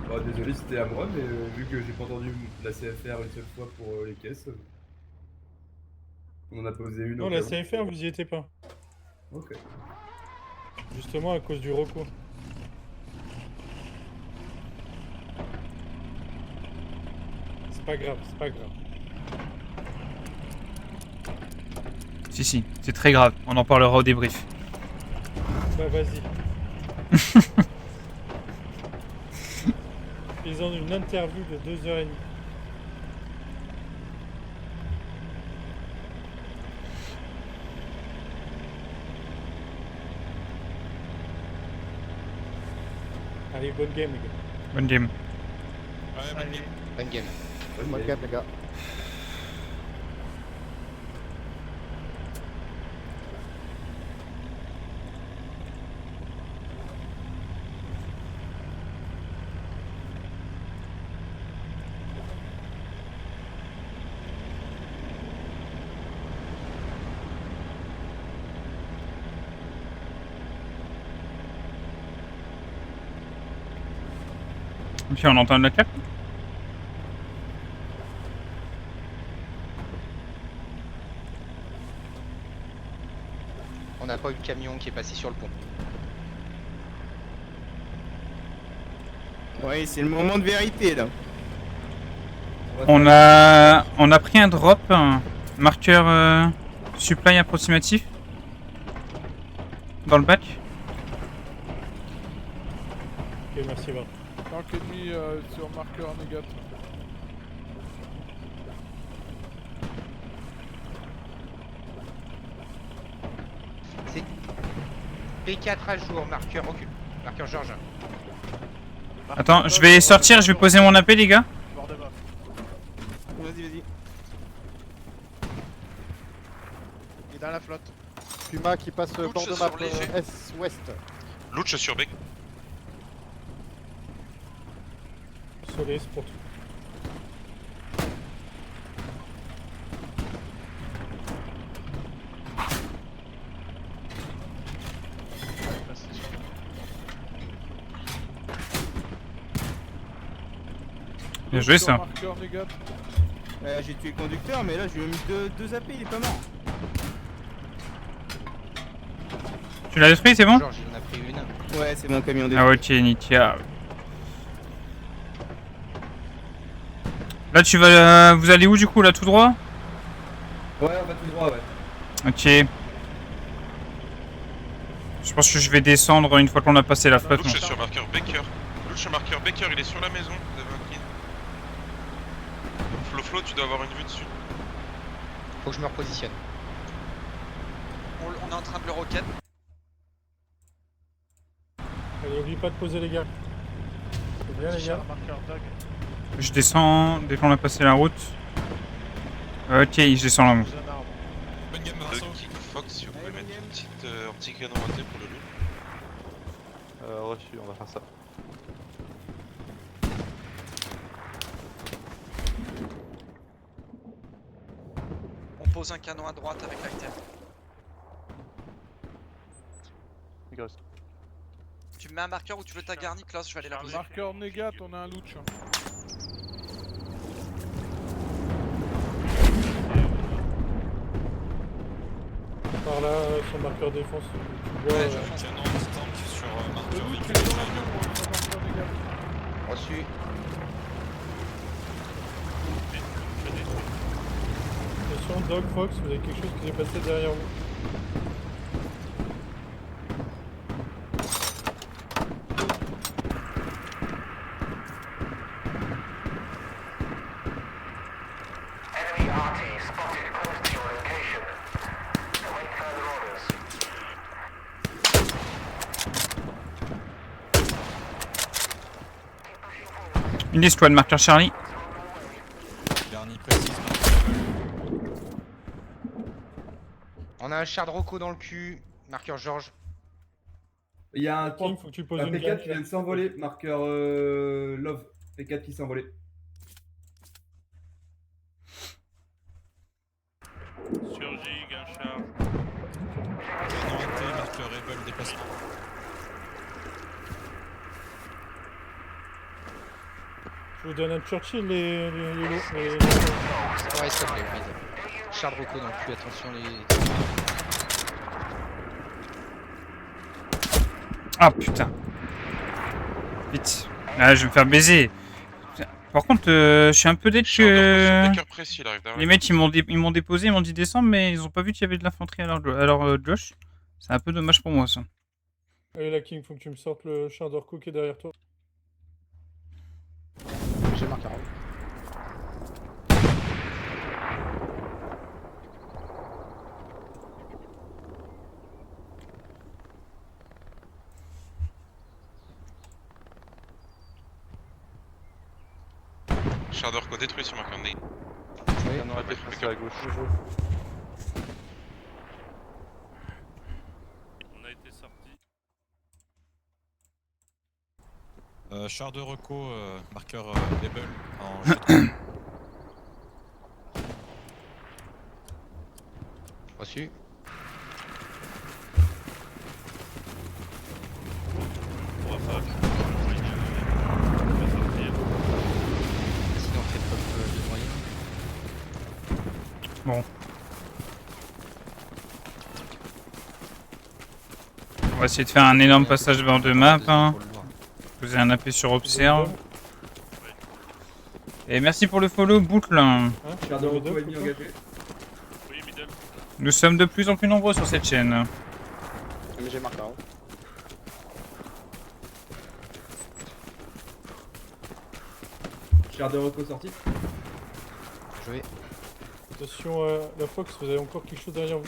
Bah, désolé, c'était à moi, mais vu que j'ai pas entendu la CFR une seule fois pour les caisses, on en a posé une au Non, cas la où. CFR, vous y étiez pas. Ok. Justement à cause du recours. C'est pas grave, c'est pas grave. Si, c'est très grave. On en parlera au débrief. Bah vas-y. Ils ont une interview de 2h30. Allez, bonne game les gars. Bonne game. Ouais, bonne game. Bonne game. Bonne Bonne game, les gars. Puis on entend la clap. On n'a pas eu le camion qui est passé sur le pont. Oui, c'est le moment de vérité là. On a pris un drop, un marqueur supply approximatif dans le bac. Ok, merci Val. Tank ennemi sur marqueur négatif. C'est P4 à jour, marqueur recul. Marqueur Georges. Attends, je vais sortir, je vais poser mon AP les gars. Bord de bas. Vas-y, vas-y. Il est dans la flotte. Puma qui passe Louche bord de sur map léger. S-ouest. Louche sur bec. Soleil, c'est pour tout. Bien joué ça. Marqueur négatif. J'ai tué le conducteur, mais là je lui ai mis deux AP, il est pas mort. Tu l'as détruit, c'est bon? Georges, il en a pris une. Ouais, c'est mon camion Ah ok, nickel. Là tu vas... vous allez où du coup là, tout droit? Ouais, on va tout droit, ouais. Ok. Je pense que je vais descendre une fois qu'on a passé la flotte. Louche sur marqueur Baker. Louche sur marqueur Baker, il est sur la maison. Vous avez un kill. Flo, tu dois avoir une vue dessus. Faut que je me repositionne. On est en train de le rocket. Allez, oublie pas de poser les gars. C'est bien les gars. Marqueur Dag. Je descends dès qu'on a passé la route. Ok, je descends là. Sous un arbre. Bonne game, Marceau. King Fox, si vous pouvez mettre une petite anti-canon ratée pour le loup. Reçu, on va faire ça. On pose un canon à droite avec l'acteur. Tu me mets un marqueur où tu veux ta garnie, Klaus, je vais aller la poser. Marqueur négatif, on a un louche. Par là, son marqueur défense. Tu vois, Ouais, je fonce. Canon anti-tank sur Le marqueur louche véhicule. est sur l'avion pour son marqueur négatif. Reçu. attention, Dog Fox, vous avez quelque chose qui est passé derrière vous. Enemy RT spotted close to your location. Await further orders. Une escouade, marqueur Charlie. Garni précise. On a un char de Rocco dans le cul. Marqueur Georges. Il y a un, King, faut que tu poses un une P4 garde. qui vient de s'envoler, marqueur Love. P4 qui s'est envolé. Surgig, un char. Canon raté, marqueur Rebel, déplacement. Je vous donne un Churchill les lots. Ouais, s'il te plaît, Wiz. Charles Rocco non plus, attention les... Ah putain. Vite. Là, je vais me faire baiser. Putain. Par contre, je suis un peu dead Char de que... recul précis, il arrive derrière. Les mecs, ils m'ont déposé, ils m'ont dit descendre, mais ils ont pas vu qu'il y avait de l'infanterie alors Josh. C'est un peu dommage pour moi, ça. Allez, la King, faut que tu me sortes le char d'Orco qui est derrière toi. J'ai marqué un rôle. Char de recul détruit sur marqueur nez. Oui. On aurait pu passer à gauche. On a été sorti. Char de reco, marqueur label en G3. Reçu. On va pas. On va sortir. Sinon, on fait preuve de moyens. Bon. On va essayer de faire un énorme passage vers deux maps. Hein. Poser un AP sur Observe. Et merci pour le follow, Boutle. Hein, Char de repos ennemi engagé. Oui, middle. Nous sommes de plus en plus nombreux sur cette chaîne. Mais j'ai marqué un. Char de repos sorti. Joué. Attention à la Fox, vous avez encore quelque chose derrière vous.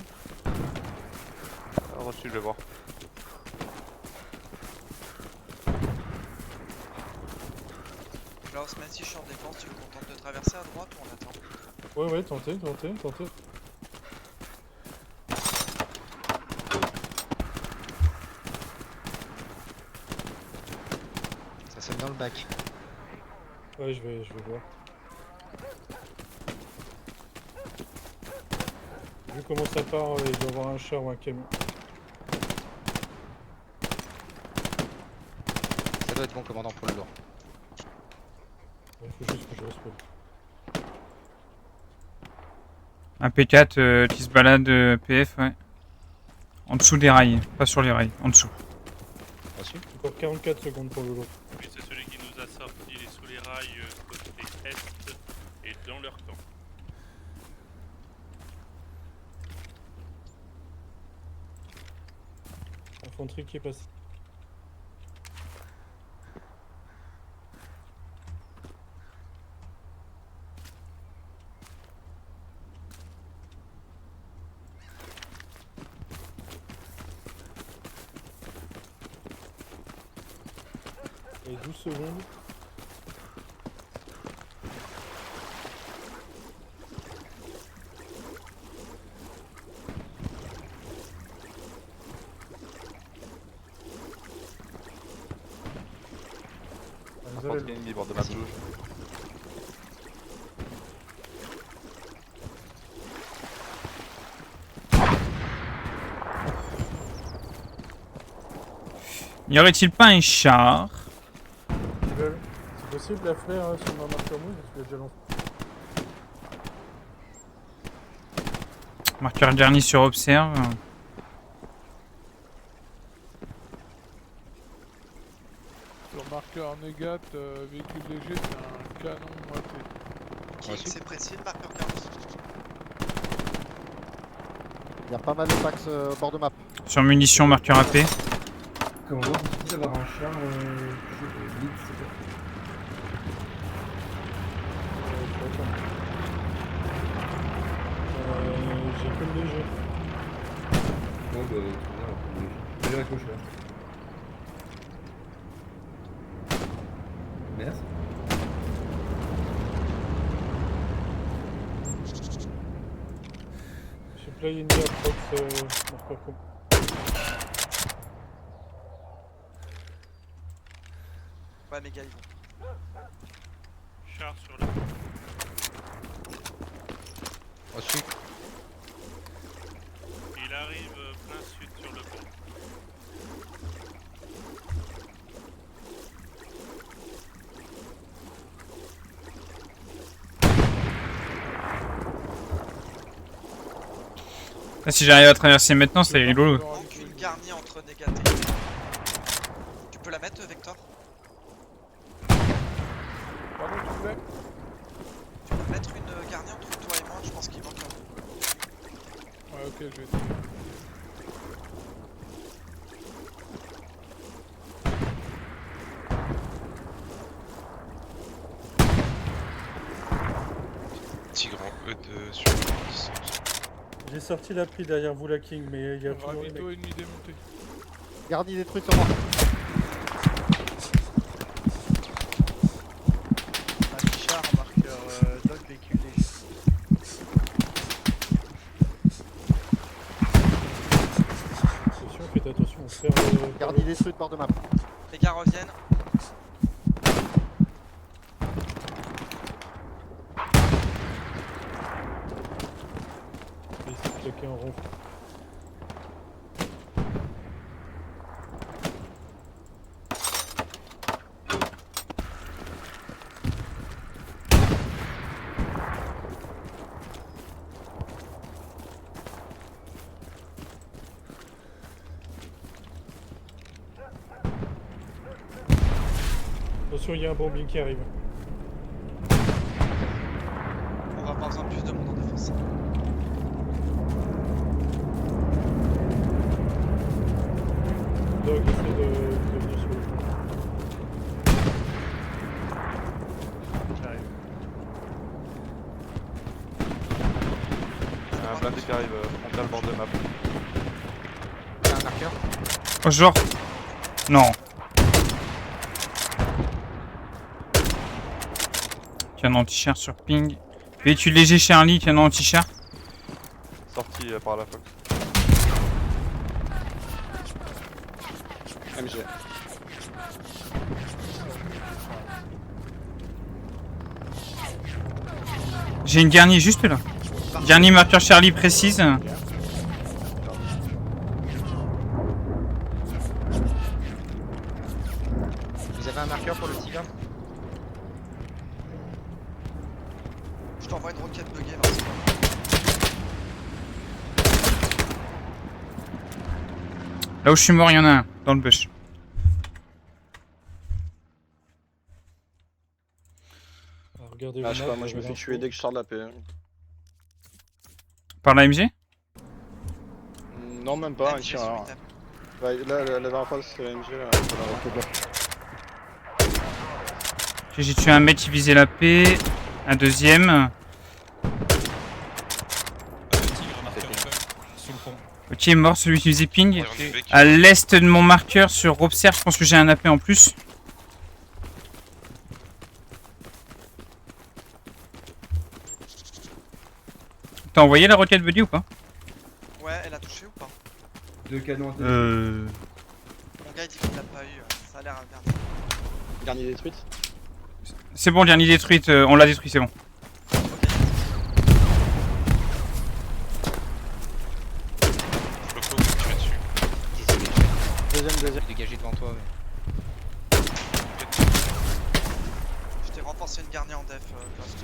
Reçu, je vais voir. Alors, même si je suis en défense, tu veux qu'on tente de traverser à droite ou on attend? Ouais, tentez. Ça sonne dans le bac. Ouais, je vais voir. Vu comment ça part, il doit y avoir un char ou un camion. Ça doit être bon, commandant, pour le lourd. Il faut juste que je respawn. Un P4 qui se balade PF, ouais. En dessous des rails, pas sur les rails, en dessous. Reçu. Encore 44 secondes pour le lot. Oui, c'est celui qui nous a sorti. Il est sous les rails côté est et dans leur camp. Infanterie qui est passée. Et 12 secondes. Vous avez Infanterie ennemie, bord de map rouge. N'y aurait-il pas un char? C'est possible la flare sur ma marqueur mouille parce que j'ai déjà lancé. Marqueur dernier sur Observe. Sur marqueur négat, véhicule léger, c'est un canon moité. King, c'est précis le marqueur 40. Il y a pas mal de packs au bord de map. Sur munitions, marqueur AP. Comment on peut d'avoir un char vite, c'est quoi? J'ai que le léger. Bon, bah, très bien, on peut aller accrocher là. Merci. Supply India Prox marqueur com. Ouais, méga, ils vont. Char sur le. Reçu. Il arrive plein sud sur le pont. Là, si j'arrive à traverser maintenant, c'est rigolo. Manque une garnie entre négaté. Tu peux la mettre, Vector? Pardon, tu voulais? Tu peux mettre une garnie entre toi et moi, je pense qu'il manque un peu. Ouais, ok, je vais essayer. Petit grand E2 sur le 10. J'ai sorti l'appli derrière vous, la King, mais il y a toujours les Ravito mecs. ennemi démonté. Garni détruit sur moi. Anti-char, marqueur doc, véhicule léger. Attention, faites attention, on se perd Garni détruit bord de map. Les gars reviennent. Je vais essayer de claquer un rond. Attention, il y a un bombing qui arrive. On va avoir besoin de plus de monde en défense. Dog essaie de venir sur le pont. J'arrive. Un blindé qui arrive frontal bord de map. T'as un marqueur? Oh, genre. Non. Tiens, un anti-char sur ping. Véhicule léger Charlie, tiens, un anti-char. Sorti par la Fox. MG. J'ai une garnie juste là. Garnie marqueur Charlie précise. Vous avez un marqueur pour le Tigre? Je t'envoie une roquette buggée, Vincent. Là où je suis mort, il y en a un, dans le bush. Alors, regardez Ah, le je sais map, pas, moi je me fais l'info. tuer dès que je sors de la paix. Par la MG? Non, même pas, un MG sur tireur. item. Ouais, là, la dernière fois c'était la MG. Là, J'ai tué un mec qui visait la paix. Un deuxième. Tigre, marqueur Rebel, sous le pont. Ok, mort celui qui faisait ping. Il y a un UV qui- À l'est de mon marqueur sur Observe, je pense que j'ai un AP en plus. T'as envoyé la roquette buddy ou pas? Ouais, elle a touché ou pas? 2 canons à Euh... Mon gars il dit qu'il l'a pas eu, ça a l'air merde. Garnie détruite. C'est bon, dernier détruite, on l'a détruit, c'est bon. Floco, tu es dessus. Deuxième. Dégagé devant toi. Mais... Je t'ai renforcé une garnie en def, Ghost.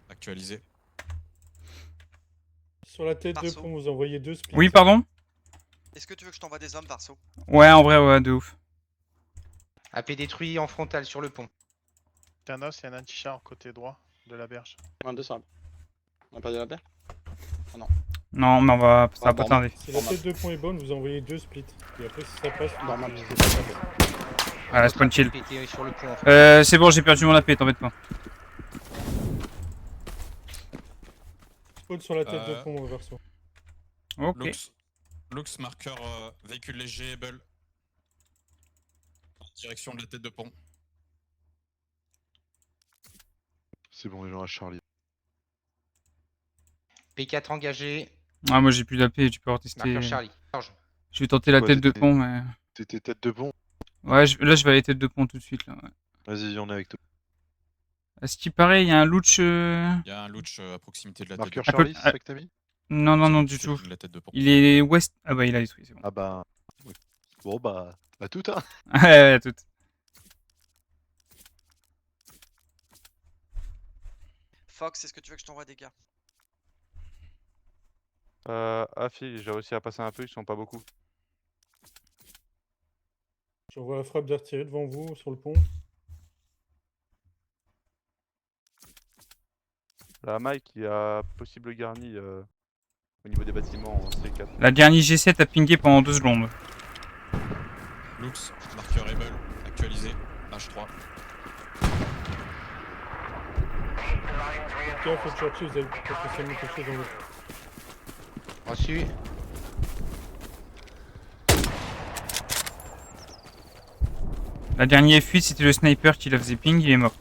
Actualisé. Sur la tête de Marceau. pont, vous envoyez 2 splits. Oui, pardon? Est-ce que tu veux que je t'envoie des hommes, Varso? Ouais, en vrai, ouais, de ouf. AP détruit en frontal sur le pont. Thanos, il y a un anti-char côté droit de la berge. Un deux simple. On a perdu la paix? Non, mais on va... ça va pas bon. tarder. Si la tête de pont est bonne, vous envoyez 2 splits. Et après, si ça passe, Normal. Voilà, spawn chill. PT sur le pont en fait. C'est bon, j'ai perdu mon AP, t'embête pas. spawn sur la tête de Euh. pont, Verso. Ok. Lux, marqueur véhicule léger Able. Direction de la tête de pont. C'est bon, les gens à Charlie. P4 engagé, Ah, moi j'ai plus d'AP, tu peux retester. marqueur Charlie. Charge. Je vais tenter la Ouais, tête de c'était- pont, mais... T'étais tête de pont. Ouais, là je vais aller tête de pont tout de suite, là. Ouais. Vas-y, on est avec toi. À ce qui paraît, il y a un louch... Il y a un Lutch à proximité de la Marqueur tête de Charlie, Charlie, c'est c'est ça ça que t'as mis? Non, non, non, du proximité tout. de la tête de pont. Il est ouest... Ah bah il a détruit, c'est bon. Ah bah. Oui. Bon bah. Bah tout hein. Ouais, ouais, tout. Fox, est-ce que tu veux que je t'envoie des gars? Afi, j'ai réussi à passer un peu, ils sont pas beaucoup. J'envoie la frappe d'artillerie devant vous sur le pont. La Mike, il y a possible garni au niveau des bâtiments en C4. La dernière G7 a pingé pendant 2 secondes. Lux, marqueur Rebel, actualisé, H3. Tiens, faut chercher, vous avez potentiellement quelque chose dans le... Reçu. La dernière fuite, c'était le sniper qui la faisait ping, il est mort.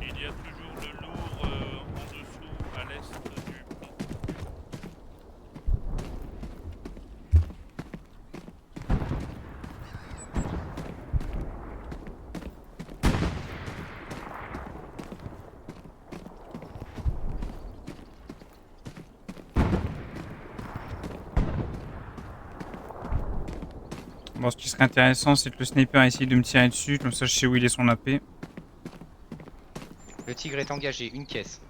Il y a toujours le lourd en dessous, à l'est du pont. Bon, ce qui serait intéressant, c'est que le sniper essaye de me tirer dessus, comme ça je sais où il est son AP. Le tigre est engagé, une caisse.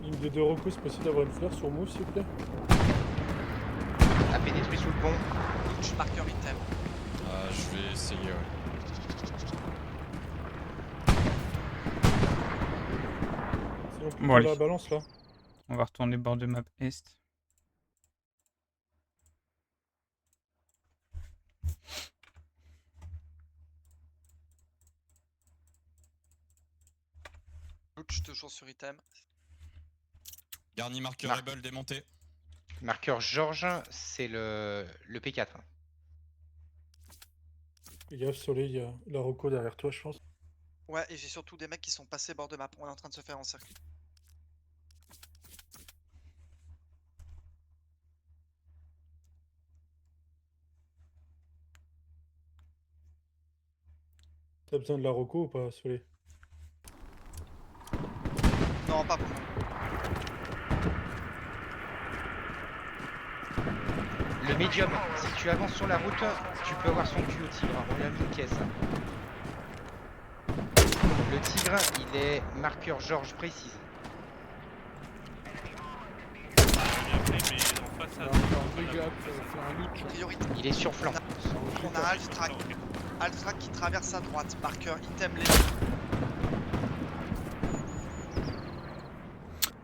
Ligne de 2 recos, c'est possible d'avoir une fleur sur move, s'il vous plaît? AP détruit sous le pont. Je marqueur item. Je vais essayer, ouais. Sinon, plus Bon, allez. la balance là. On va retourner bord de map est. Lux, toujours sur item. Garni marqueur Mar- Rebel démonté. Marqueur Georges, c'est le P4. Fais gaffe, Soleil, il y a la reco derrière toi, je pense. Ouais, et j'ai surtout des mecs qui sont passés bord de map. On est en train de se faire encercler. T'as besoin de la reco ou pas, Soleil? Non, pas pour moi. Le médium, si tu avances sur la route, tu peux avoir son cul au tigre. On lui a mis une caisse. Le tigre, il est marqueur Georges précise. J'ai bien pris, mais en face à Priorité. Il est sur flanc. On a Altrac. Altrac qui traverse à droite. Marqueur item les.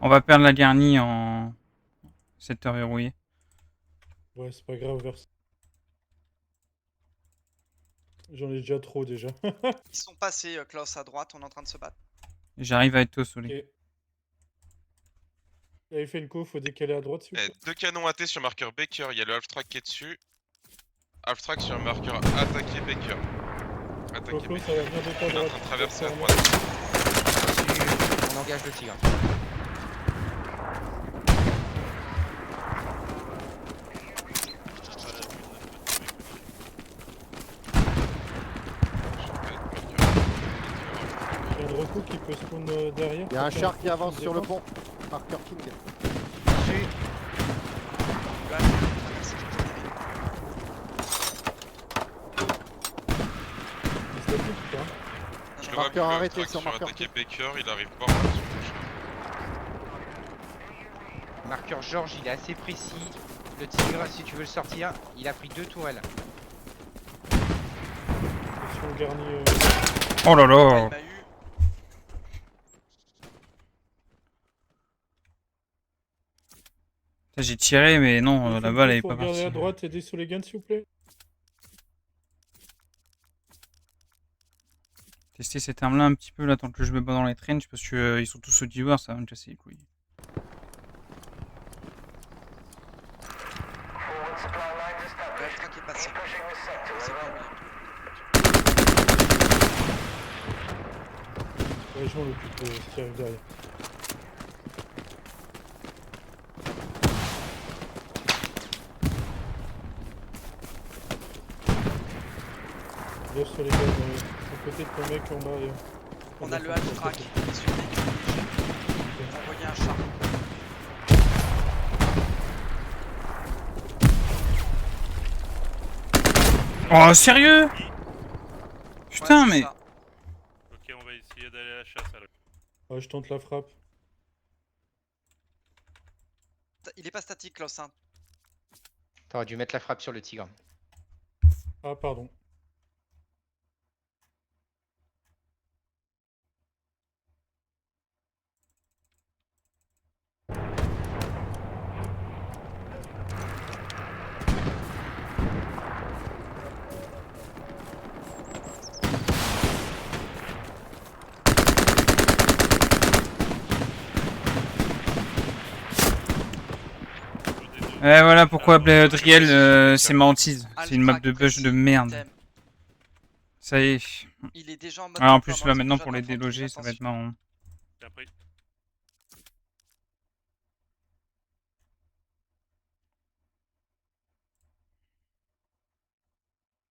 On va perdre la garnie en secteur verrouillé. Ouais, c'est pas grave, vers... J'en ai déjà trop, déjà. Ils sont passés, Klaus à droite. On est en train de se battre. J'arrive à être au soleil. Ok. Il avait fait une co, faut décaler à droite, s'il vous plaît. 2 canons AT sur marqueur Baker, il y a le half-track qui est dessus. Half-track sur marqueur attaqué Baker. Attaqué Flo, Baker. ça va venir de ta Il est en droite. train de traverser à droite. On engage le tigre. Il y a une reco qui peut spawn derrière. Il y a un Faut char faire qui avance une sur le défense. pont. Marqueur King. Il se détruit, putain. Je le vois Marqueur plus, le arrêté half-track sur sur marqueur attaqué Baker, il arrive pas en dessus. Marqueur Georges, il est assez précis. Le tigre, si tu veux le sortir, il a pris 2 tourelles. Attention, garni. Oh là Il là! m'a eu. J'ai tiré, mais non, Il la faut balle que elle est faut pas regarder partie. à droite, aider sur les guns, s'il vous plaît. Tester cette arme là un petit peu là tant que je me bats dans les trains parce que ils sont tous au dealer, ça va me casser les couilles. Forward supply lines established. Altrac est passé. Keep pushing this sector C'est around. verrouillé. Ouais, je m'en occupe, ce qui arrive derrière. bosse sur les gars, à côté de ton mec en bas. On a le half-track sur les véhicules légers. Envoyez un char. Oh, sérieux? Putain, Ouais, c'est mais... ça. Ok, on va essayer d'aller à la chasse alors. Ouais, je tente la frappe. Il est pas statique, Klaus. Hein. T'aurais dû mettre la frappe sur le tigre. Ah, pardon. Ouais, voilà pourquoi Driel, c'est ma hantise. C'est une map de bush de merde. Thème. Ça y est. Il est déjà en mode. Ah, en plus, là, déploiement, maintenant, c'est pour déjà les dans le déloger, ça va être marrant. Bien pris.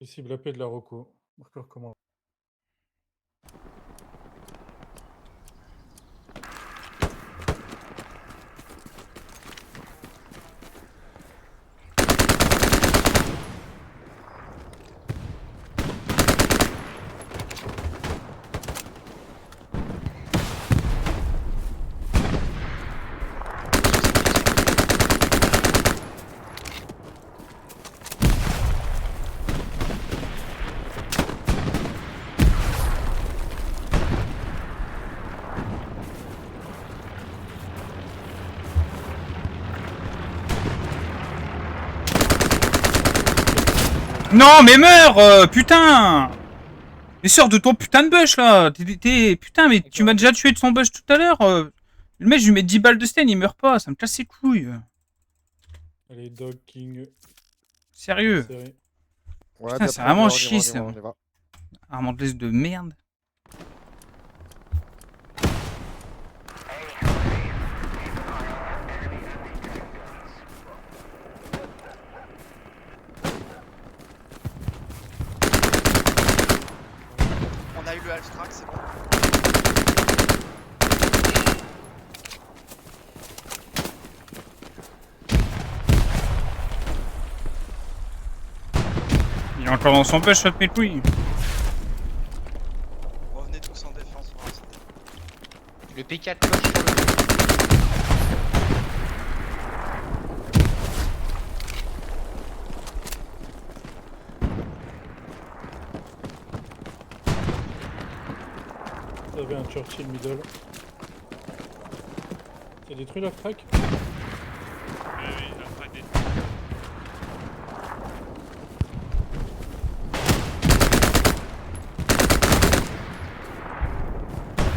Cible AP de la Rocco. Marqueur comment? Non, mais meurs, putain! Mais sors de ton putain de bush, là! Putain, mais tu m'as déjà tué de son bush tout à l'heure! Le mec, je lui mets 10 balles de stun, il meurt pas, ça me casse ses couilles! Allez, Dog King. Sérieux? Série. Ouais, Putain, t'as c'est pris, vraiment on y va, chier, on y ça. va, on y va. Armandelaise de merde. On a eu le half-track, c'est bon. Il est encore dans son bush, shot mes couilles. Revenez tous en défense pour l'instant. Le P4 coche sur le. Vous avez un Churchill middle. T'as détruit la track? Oui, la track des.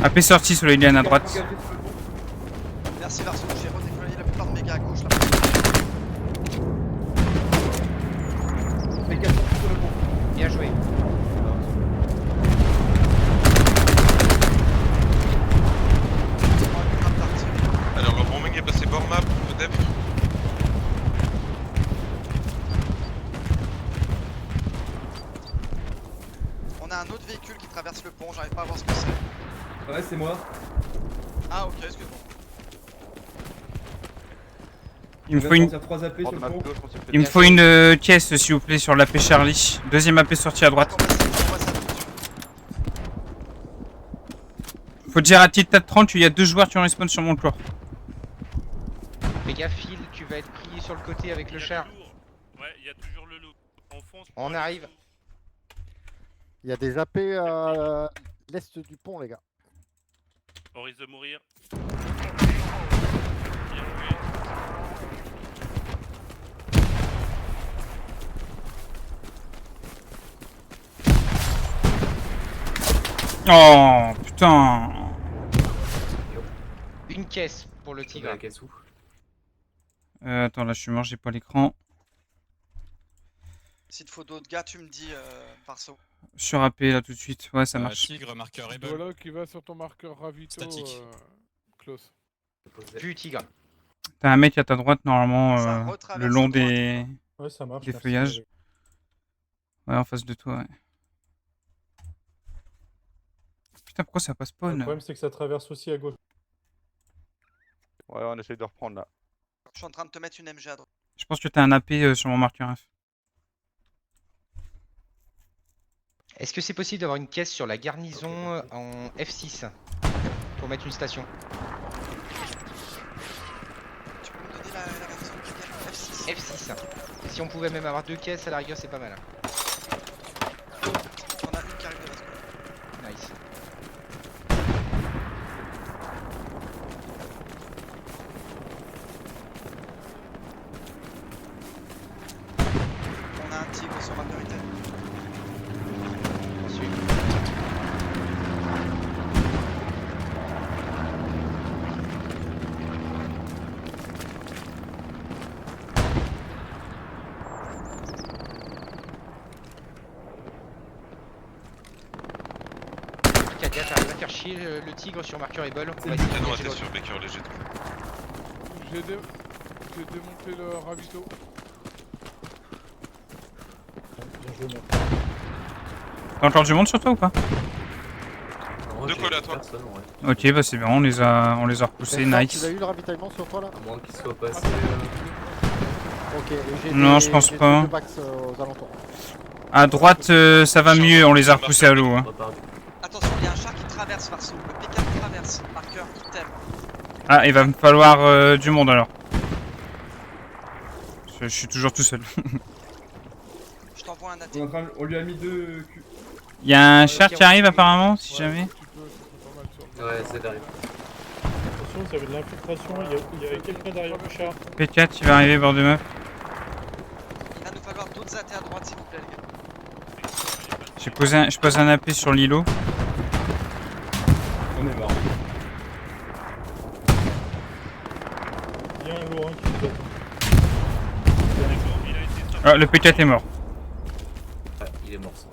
AP sorti sur les lianes à droite. Merci Varso, j'ai redéployé la plupart de mes gars à gauche là. Bien joué. Alors, le bon mec est passé bord map, peut-être. On a un autre véhicule qui traverse le pont, j'arrive pas à voir ce que c'est. Ouais, c'est moi. Ah ok, excuse-moi. Il me faut une, 3 AP sur le pont. il me faut une caisse, s'il vous plaît, sur l'AP Charlie. Deuxième AP sorti à droite. Envoie ça tout de suite. Faut dire à titre 30 qu'il y a 2 joueurs qui ont respawn sur mon tour. Fais gaffe, Phil, tu vas être pris sur le côté avec le char. Ouais, il y a toujours le loup. On fonce. On arrive. Il y a des AP à l'est du pont, les gars. On risque de mourir. Bien joué. Oh, putain. Une caisse pour le tigre. La caisse où? Attends, là, je suis mort, j'ai pas l'écran. S'il te faut d'autres gars, tu me dis Varso. Sur AP, là, tout de suite. Ouais, ça marche. Tigre, marqueur Rebel. Voilà qui va sur ton marqueur ravito. Statique. Klaus. Plus tigre. T'as un mec à ta droite, normalement, Ça retraverse le long à droite. des... Ouais, ça marche. Des merci, feuillages. David. Ouais, en face de toi, ouais. Putain, pourquoi ça passe pas Le problème, c'est que ça traverse aussi à gauche. Ouais, on essaye de reprendre là. Je suis en train de te mettre une MG à droite. Je pense que t'as un AP sur mon marqueur F. Est-ce que c'est possible d'avoir une caisse sur la garnison en F6 pour mettre une station? Tu peux me donner la garnison de F6? F6. Si on pouvait même avoir 2 caisses à la rigueur, c'est pas mal. On a une qui arrive de l'autre côté. Nice. On a un tigre sur marqueur item. Ensuite. Kadia, t'arrives à faire chier le tigre sur marqueur Able. On va essayer de Canon dégager raté l'autre. sur Baker léger. J'ai démonté le ravito. Bien joué, mec. T'as encore du monde sur toi ou pas? Deux collés à toi. Ok, bah c'est bien, on les a repoussés, Vincent, nice. Tu as eu le ravitaillement sur toi là? À moins qu'il soit passé. Ok, et j'ai Non, des- je pense j'ai pas. deux Bax aux alentours. À droite, ça va mieux, on les a repoussés à l'eau. Hein. Attention, il y a un char qui traverse Farso. Le P4 traverse. Marqueur item. Ah, il va me falloir du monde alors. Je suis toujours tout seul. Je t'envoie un AT. On lui a mis 2 Q. Il y a un char qui arrive apparemment, si jamais. Ouais, c'est derrière. Attention, vous avez de l'infiltration. Il y a quelqu'un derrière le char. P4, il va arriver bord de meuf. Il va nous falloir d'autres AT à droite, s'il vous plaît, les gars. Je pose un AP sur l'îlot. On est mort. Il y a un Laurent qui nous attend. Il a été sorti. Ah, le P4 est mort. Ouais, il est mort ça.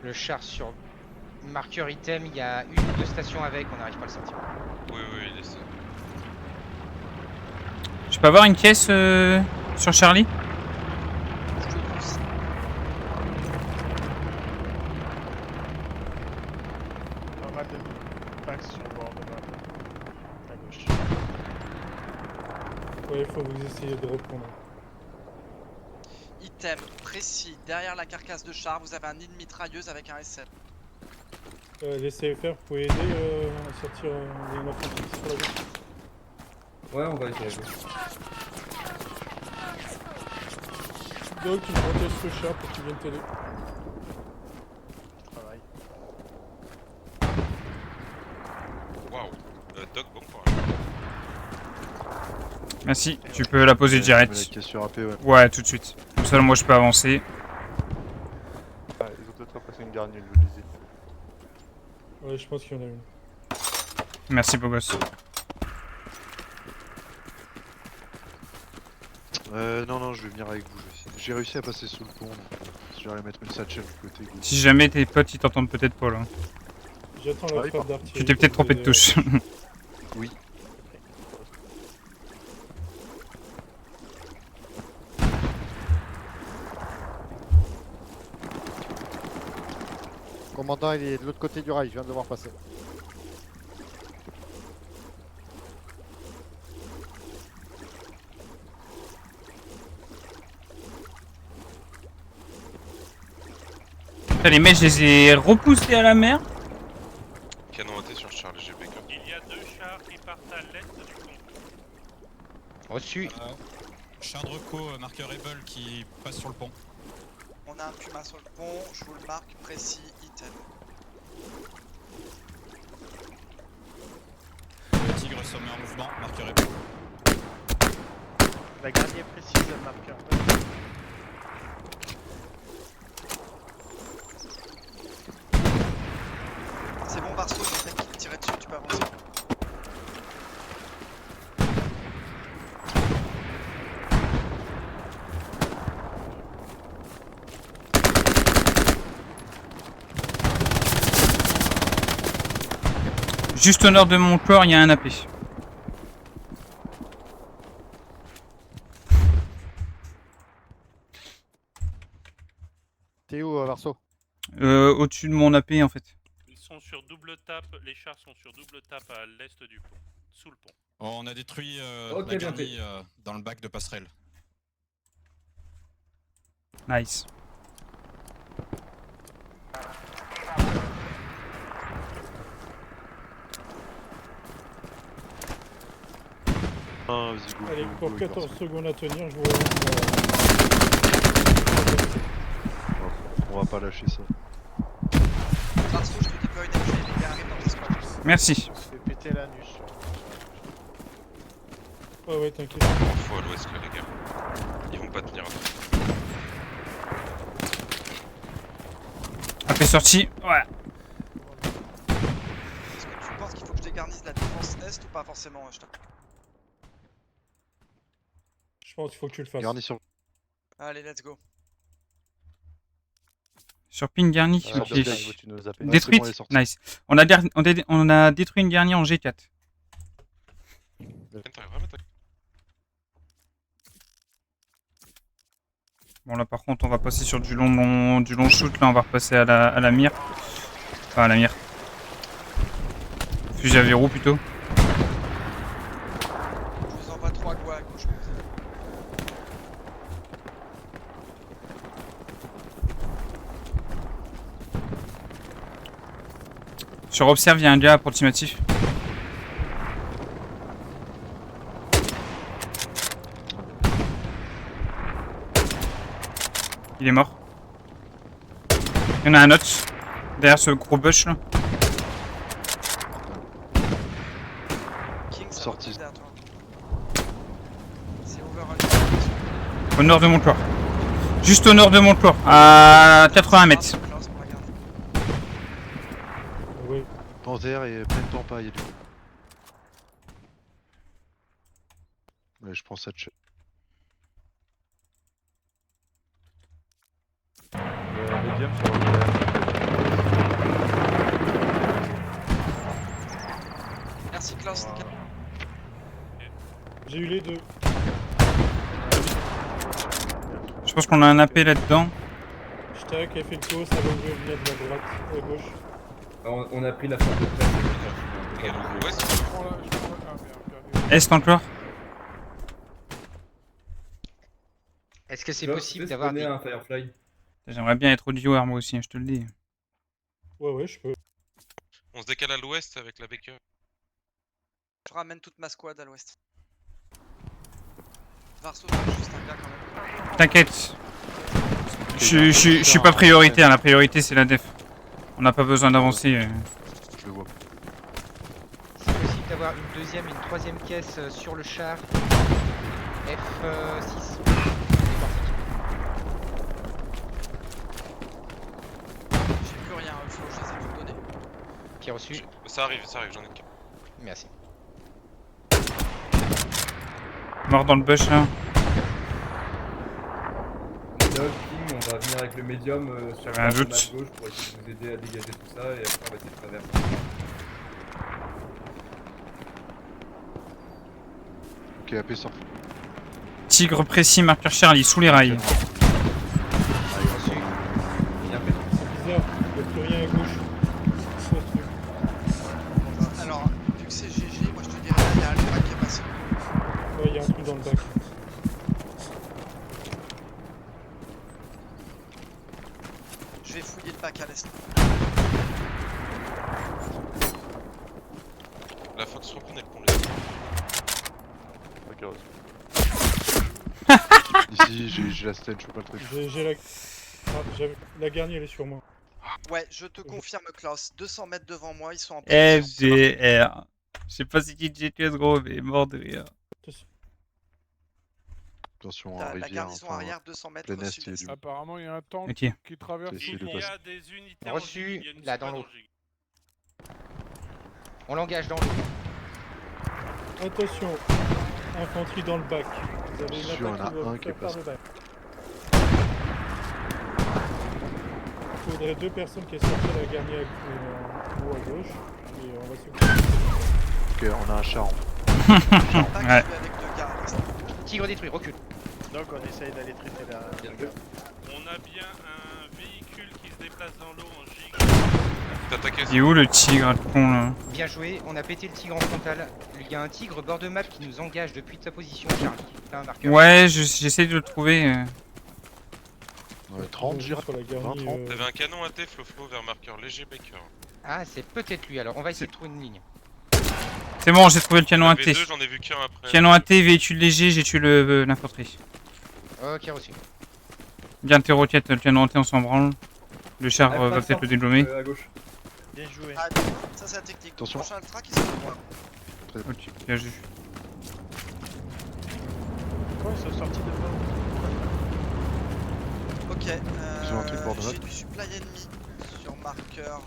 Le char sur marqueur item, il y a une ou 2 stations avec, on n'arrive pas à le sortir. Oui, il est ça. Je peux avoir une caisse sur Charlie? Je te pousse. Pas mal de packs sur le bord de map. À gauche. Ouais, il faut vous essayer de reprendre. Item précis. Derrière la carcasse de char, vous avez un nid de mitrailleuse avec un SL. Les CFR, vous pouvez aider à sortir les narcotiques sur la gauche. Ouais, on va essayer. Donc, tu me protèges ce chat pour qu'il vienne t'aider. Travail. Waouh. Doc, bon courage. Merci, tu peux la poser direct. Sur AP, ouais. Ouais, tout de suite. Comme ça, moi je peux avancer. Ah, ils ont peut-être passé une garnie, je le disais. Ouais, je pense qu'il y en a une. Merci, beau gosse. Non, je vais venir avec vous. J'ai réussi à passer sous le pont, donc je vais aller mettre une satchel du côté gauche. Si jamais tes potes ils t'entendent peut-être pas là. J'attends la frappe d'artillerie. Tu t'es peut-être trompé de touche. Oui. Commandant, il est de l'autre côté du rail, je viens de le voir passer. Putain, les mecs, je les ai repoussés à la mer. Canon raté sur Charlie G. Baker. Il y a 2 chars qui partent à l'est du pont. Reçu. Char de reco, marqueur Able qui passe sur le pont. On a un Puma sur le pont. Je vous le marque précis. Item. Le tigre se met en mouvement, marqueur Able. La garnie est précise, marqueur. C'est bon, Barso, j'ai fait qui tirer dessus, tu peux avancer. Juste au nord de mon corps, il y a un AP. T'es où, Varso? Au-dessus de mon AP en fait. Ils sont sur double tape, les chars sont sur double tape à l'est du pont, sous le pont. Oh, on a détruit Ok, la bien garnie dans le bac de passerelle. Nice. Allez, pour 14 secondes à tenir, je vous On va pas lâcher ça. Varso, je te déploie une MG, les gars arrivent dans tes squats. Merci. Je vais péter l'anus. Ouais, t'inquiète. Faut à l'ouest là, les gars. Ils vont pas tenir. AP sorti. Ouais. Est-ce que tu penses qu'il faut que je dégarnisse la défense est ou pas forcément, Ashton? Je pense qu'il faut que tu le fasses. Garnison. Allez, let's go. Sur ping garni. Ah, ok. bien, tu nous appelles. Détruite. Ouais, c'est bon, elle est sortie. Nice. On a détruit une garni en G4. Bon là par contre on va passer sur du long shoot, là on va repasser à la mire. Enfin à la mire. Fusil à verrou plutôt. Je vous envoie 3 go à gauche. Sur observe il y a un gars approximatif. Il est mort. Il y en a un autre. Derrière ce gros bush là. King, ça Sorti. repose derrière toi. C'est over Au nord de mon toit. Juste au nord de mon toit. À 80 mètres. Oui. Panzer et plein de temps pas, il y a du coup. Ouais, je pense à te médium sur Merci Klaus. J'ai eu les deux. Je pense qu'on a un AP là-dedans. Stack, elle fait le tour, ça va ouvrir via de la droite, à gauche. On a pris la fin de presse. Est encore. Est-ce que c'est possible d'avoir des... un Firefly. J'aimerais bien être audio moi aussi, je te le dis. Ouais, je peux. On se décale à l'ouest avec la Baker. Je ramène toute ma squad à l'ouest. Varso, t'as juste un gars quand même. T'inquiète. Je suis pas priorité, hein. La priorité c'est la def. On n'a pas besoin d'avancer. Je le vois. C'est possible d'avoir une deuxième et une troisième caisse sur le char. F6. J'ai plus rien, Flo, je les ai vous donner. Qui a reçu. Ça arrive, j'en ai qu'un. Merci. Mort dans le bush là. On va venir avec le médium sur J'avais un doute. gauche pour essayer de vous aider à dégager tout ça et après on va essayer de traverser. Ok, AP sort. Tigre précis, marqueur Charlie, sous les rails. Bizarre, il n'y a plus rien à gauche. alors, vu que c'est GG, moi je te dirais là, il y a Alpha qui est passé. Ouais, il y a un truc dans le bac. Je vais fouiller le bac à l'est. La Fox reprenait le pont. Ici, j'ai la stun, je peux pas le truc. J'ai la... la garnie, elle est sur moi. Ouais, je te confirme, Klaus. 200 mètres devant moi, ils sont en FDR. Je sais pas si qui GTS gros, mais mort de rire. Attention à La rivière. garnison arrière, 200 mètres plein au est, sud. il y a du- Apparemment, il y a un tank Ok. qui traverse J'ai essayé tout de le Il y pont. a des unités Reçu, en gigue, il y a une là, squad dans en l'eau. gigue. On l'engage dans l'eau. Attention, infanterie dans le bac. Vous avez une Sûr, il y en attaque a qui va un qui est faire par passé. le bac. Il faudrait deux personnes qui sortent de la garnie ou à gauche. Et on va s'occuper. Ok, on a un char en Bac, Ouais. je vais avec deux gars à l'est. Tigre détruit, recule. Donc on essaye d'aller traiter la... On a bien un véhicule place dans l'eau en giga. T'attaquais Il est où le tigre, le con là? Bien joué, on a pété le tigre en frontal. Il y a un tigre bord de map qui nous engage depuis sa position, Charlie. T'as un marqueur. Ouais, j'essaie de le trouver. Ouais, 30, Sur la garnie, 20, 30. T'avais un canon à T, Flo vers marqueur léger Baker. Ah, c'est peut-être lui alors. On va essayer de trouver une ligne. C'est bon, j'ai trouvé le canon à J'en avais T. deux, j'en ai vu qu'un après. Canon à T, véhicule léger, j'ai tué l'infanterie. Ok, reçu. Bien tes roquettes, le canon à T, on s'en branle. Le char Ah, va passe, peut-être le hein, dégommer. à gauche. Bien joué. Ah, ça c'est la technique. Attention. Prochain ultra qui se voit. Ok, bien vu. Ouais, ils sont sortis de bord. Ok, Ils ont un truc bord de j'ai map. du supply ennemi sur marqueur.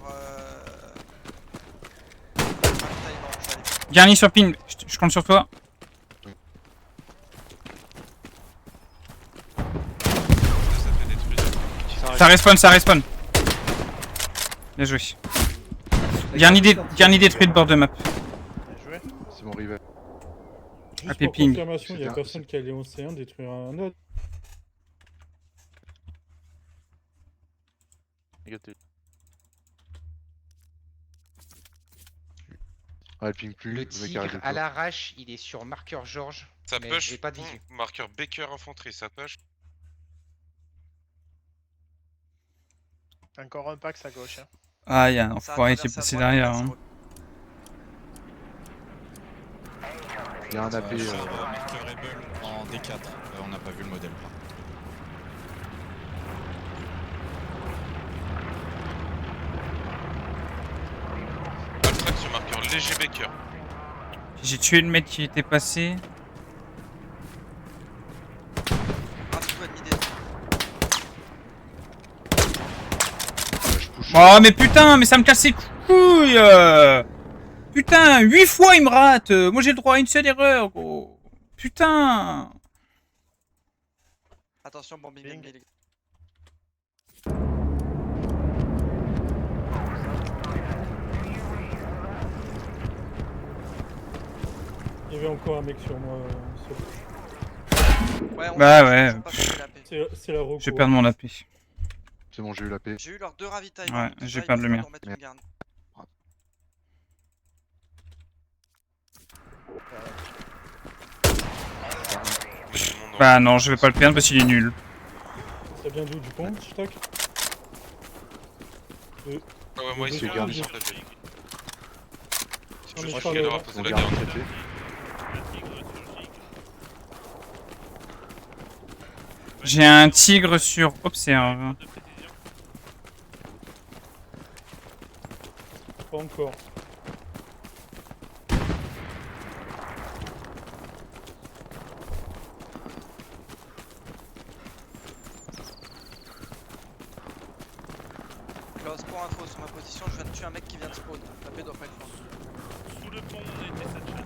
Garni sur ping, je compte sur toi. Ça fait détruire. Ça respawn. Bien joué. Garni détruit de bord de map. Bien joué. C'est mon rival. Juste Happy pour ping. confirmation, il y a C'est personne qui a les 11C1 détruire un autre. Négatif. Ouais, ping plus. Le mec tigre arrive de à toi. l'arrache, il est sur marqueur Georges. Ça Mais push. j'ai pas de visu. Marqueur Baker infanterie, ça push. Encore un pack à gauche. Hein. Ah, il y a un Ça enfoiré qui est traverse à passé droite, derrière. ça Hein. Il y a un AP. Char marqueur Rebel en D4. On n'a pas vu le modèle. Altrac sur marqueur léger Baker. J'ai tué le mec qui était passé. Un petit peu ennemi détruit. Je push. Oh, mais putain, mais ça me casse les couilles. Putain, 8 fois il me rate. Moi j'ai le droit à une seule erreur, gros. Putain. Attention, bombing Bing. ennemi, les gars. Il y avait encore un mec sur moi. Ouais, on Bah peut- ouais. faut pas perdre la paix. C'est la reco. Je vais perdre mon AP. C'est bon, j'ai eu la paix. J'ai eu leurs deux ravitaillements. Ouais, donc je déjà, vais perdre il le va mien. falloir mettre une garde. Bah non, je vais pas le perdre parce qu'il est nul. Ça vient d'où, du pont, stock? Ah ouais, moi C'est ici, garni sur sur la tête. Non, mais Je je suis parle là de- à poser On la garde dernière. traité. Le tigre sur giga. J'ai un tigre sur Observe. De précision. Pas encore. Klaus, pour info, sur ma position, je viens de tuer un mec qui vient de spawn. La paix doit pas être loin. Sous le pont, on était Satchan.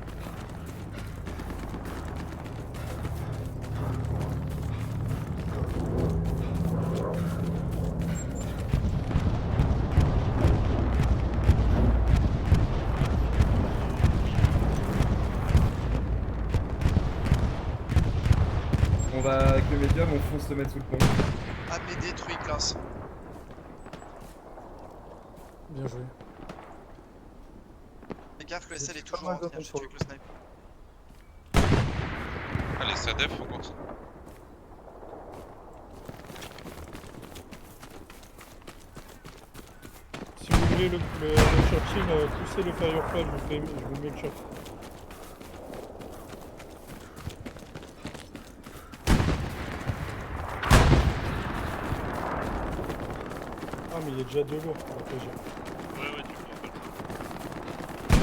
On va avec le médium, on fonce se mettre sous le pont. AP détruit, Klaus. Bien joué. Fais gaffe, le SL est toujours en tenir, j'ai tué avec le snipe. Allez, ça def, on continue. Si vous voulez le Churchill, poussez le Firefly, je vous mets le Churchill. Ah, mais il y a déjà deux lourds pour la PG. Ouais, ouais, tu peux en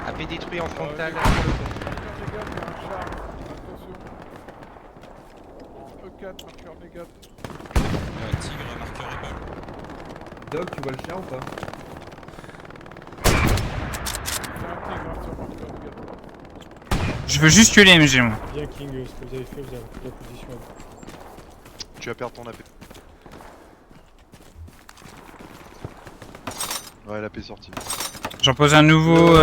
faire. AP détruit en frontal. Tigre marqueur Rebel. Doc, tu vois le chien ou pas? Je veux juste tuer les MG, moi. Bien King, ce que vous avez fait, vous avez pris la position. Tu vas perdre ton AP. Ouais, l'AP est sortie. J'en pose un nouveau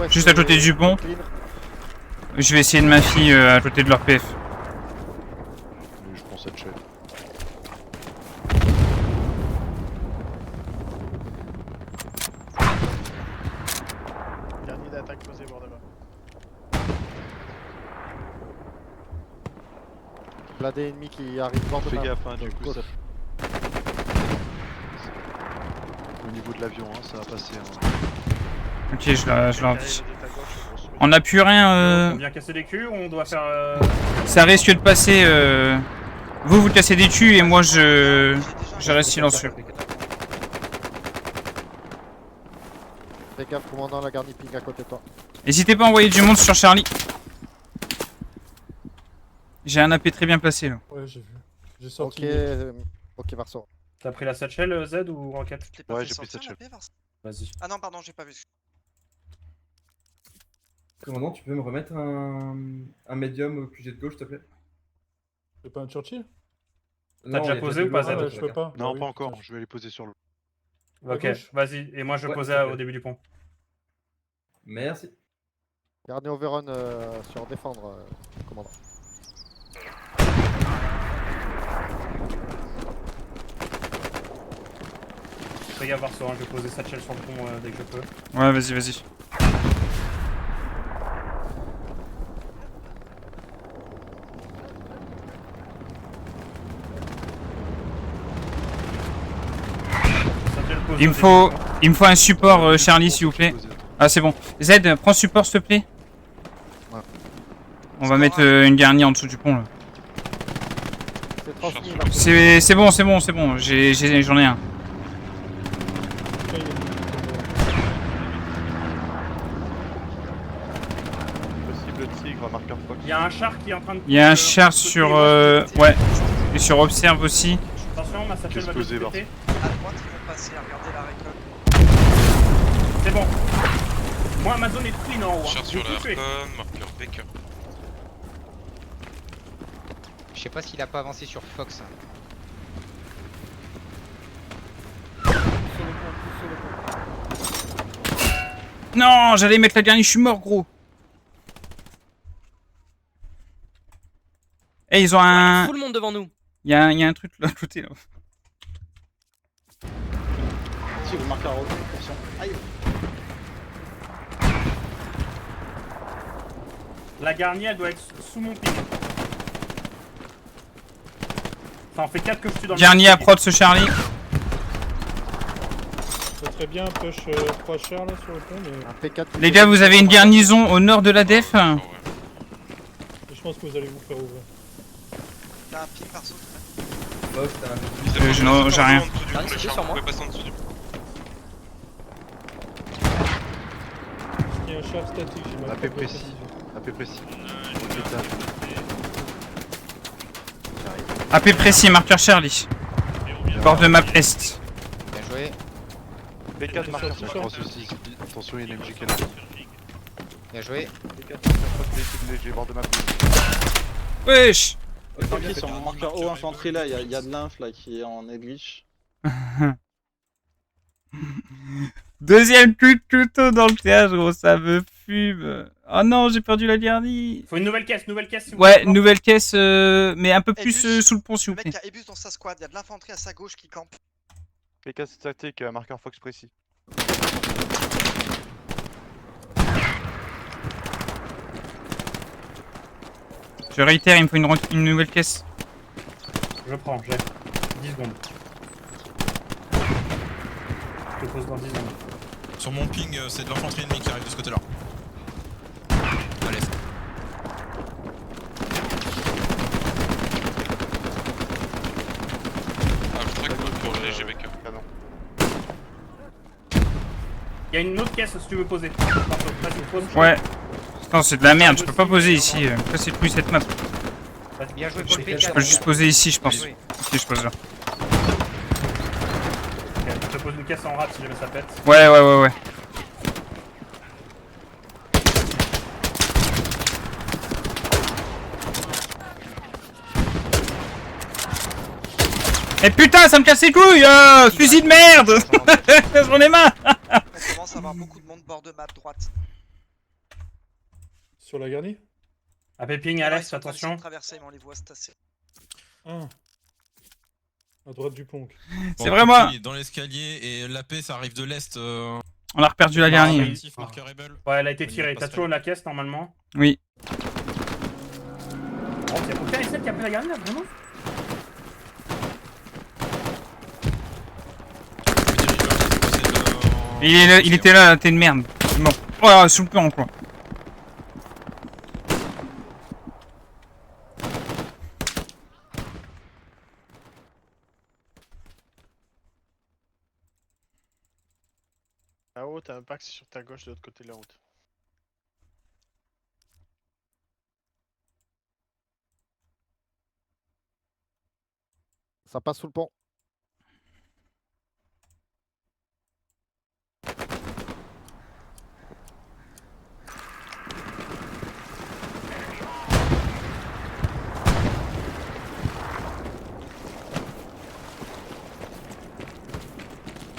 juste à côté du pont. Je vais essayer de ma fille à côté de leur PF. Je prends cette chaîne. bord de map. Bladé ennemi qui arrive bord de Fais map. gaffe, hein, du coup, Gauche. ça. Au niveau de l'avion, hein, ça va passer. Hein. Ok, je leur dis. On n'a plus rien. On vient casser des culs ou on doit faire. Ça risque de passer. Vous cassez des culs et moi je reste silencieux. Fais gaffe, commandant, la garni ping à côté de toi. N'hésitez pas à envoyer du monde sur Charlie. J'ai un AP très bien placé là. Ouais, j'ai vu. J'ai sorti. Ok, Varso. T'as pris la satchel Z ou roquette? Ouais, j'ai pris satchel. Vas-y. Ah non, pardon, j'ai pas vu. Commandant, tu peux me remettre un médium au QG de gauche, s'il te plaît? C'est pas un Churchill? T'as déjà posé ou pas Z? Ah ouais, je peux pas. Non, Bah pas oui, encore, putain. je vais les poser sur le. Ok, gauche. vas-y. Et moi je Ouais, posais s'il te plaît. au début du pont. Merci. Garni overrun sur défendre, commandant. Fais gaffe, Varso, hein, je vais poser satchel sur le pont dès que je peux. Ouais, vas-y. Satchel posé Il au me faut, début du pont. il me faut un support, Charlie, s'il vous plaît. Ah, c'est bon. Z, prends support, s'il te plaît. Ouais. On va mettre une garnie en dessous du pont là. C'est transmis, Varso. C'est bon. J'en ai un. Après, il est- Possible tigre, marqueur Fox. Il y a un char qui est en train de. Il y a un char sur. Ouais. Et sur Observe aussi. Attention, ma satchel Qu'est-ce va que vite c'est, péter. À droite, ils vont passer, regardez la récolte. C'est bon. Moi, ma zone est clean en haut. Char J'ai sur tout la tué. Arcon, marqueur Baker. Je sais pas s'il a pas avancé sur Fox. Non, j'allais mettre la garnie, je suis mort, gros. Eh, ils ont un. Tout le monde devant nous. Il y a un truc là à côté là. Si vous marquez un retour, attention. Aïe. La garnie, elle doit être sous mon ping. Ça en fait 4 que je suis dans le. Garni à prod ce Charlie. Ça serait bien push 3 chars là sur le pont, mais Un P4. Les gars, vous avez une garnison au nord de la def. je pense que vous allez vous faire ouvrir. T'as un ping par saut. Box, t'as un. J'ai rien. C'est sur moi. Vous pouvez passer en dessous du pont. Il y a un char statique, j'ai ma AP propre précis. précision. AP précis. AP précis, marqueur Charlie. Bord de map est. Bien joué. P4 marqueur Sur Fox aussi. Attention, il y a une MJ qui est là. Bien joué. P4 marqueur Fox, véhicule léger, bord de map. Wesh. Tranquille, sur mon marqueur haut infanterie là, il y a de l'inf là qui est en glitch. Deuxième coup de couteau dans le théâtre, gros, ça me fume. Oh non, j'ai perdu la garnie. Faut une nouvelle caisse, s'il vous Ouais, plaît. nouvelle caisse, mais un peu plus Ebus, sous le pont, s'il Le vous mec plaît. qui a Ebus dans sa squad, il y a de l'infanterie à sa gauche qui campe. P4 statique, marqueur Fox précis. Je réitère, il me faut une nouvelle caisse. Je prends, j'ai 10 secondes. Je te pose dans 10 secondes. Sur mon ping, c'est de l'infanterie ennemie qui arrive de ce côté-là. Allez. Ah, je traque pour le léger Baker. Il y a une autre caisse si tu veux poser. Vas-y, pose. Ouais. Putain, c'est de la merde, je peux pas poser ici. Casser le couille cette map. Bien joué pour le P4. Je peux juste poser ici, je pense. Bien joué. Ok, je pose là. Ok, je te pose une caisse en rate si jamais ça pète. Ouais. Eh putain, ça me casse les couilles, fusil de merde. J'en ai marre. On commence à avoir beaucoup de monde bord de map droite. Sur la garnie? AP ping à l'est, attention. Traverser, mais on les voit se tasser. Ah. À droite du pont. C'est vraiment- Dans l'escalier et l'AP ça arrive de l'est. On a reperdu la garnie. Actif, marqueur Rebel. Ouais, elle a été Oui, tirée. pas T'as spell. toujours la caisse normalement. Oui. Oh, c'est aucun essai qui a pris la garnie là, vraiment? Il était là, t'es une merde. Bon. Oh, sous le plan quoi. Là-haut, t'as un pack sur ta gauche de l'autre côté de la route. Ça passe sous le pont.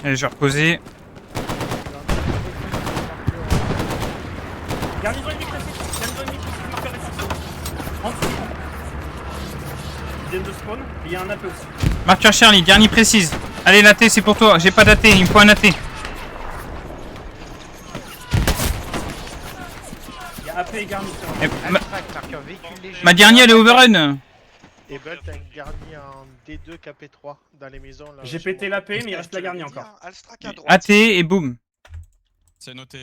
Allez, je vais reposer. Garnison ennemie précise. Garnison ennemie précise. Marqueur F6. En dessous. Ils viennent de spawn. Et il y a un AP aussi. Marqueur Charlie, garnie précise. Allez, la T, c'est pour toi. J'ai pas d'AT, il me faut un AT. Il y a AP et garnison. Marqueur véhicule léger. Ma garnie, elle est overrun. Et Bell, t'as une garnie en D2 KP3 dans les maisons là. J'ai pété l'AP, mais il reste la garnie encore. Alstrak à droite. AT et boum. C'est noté.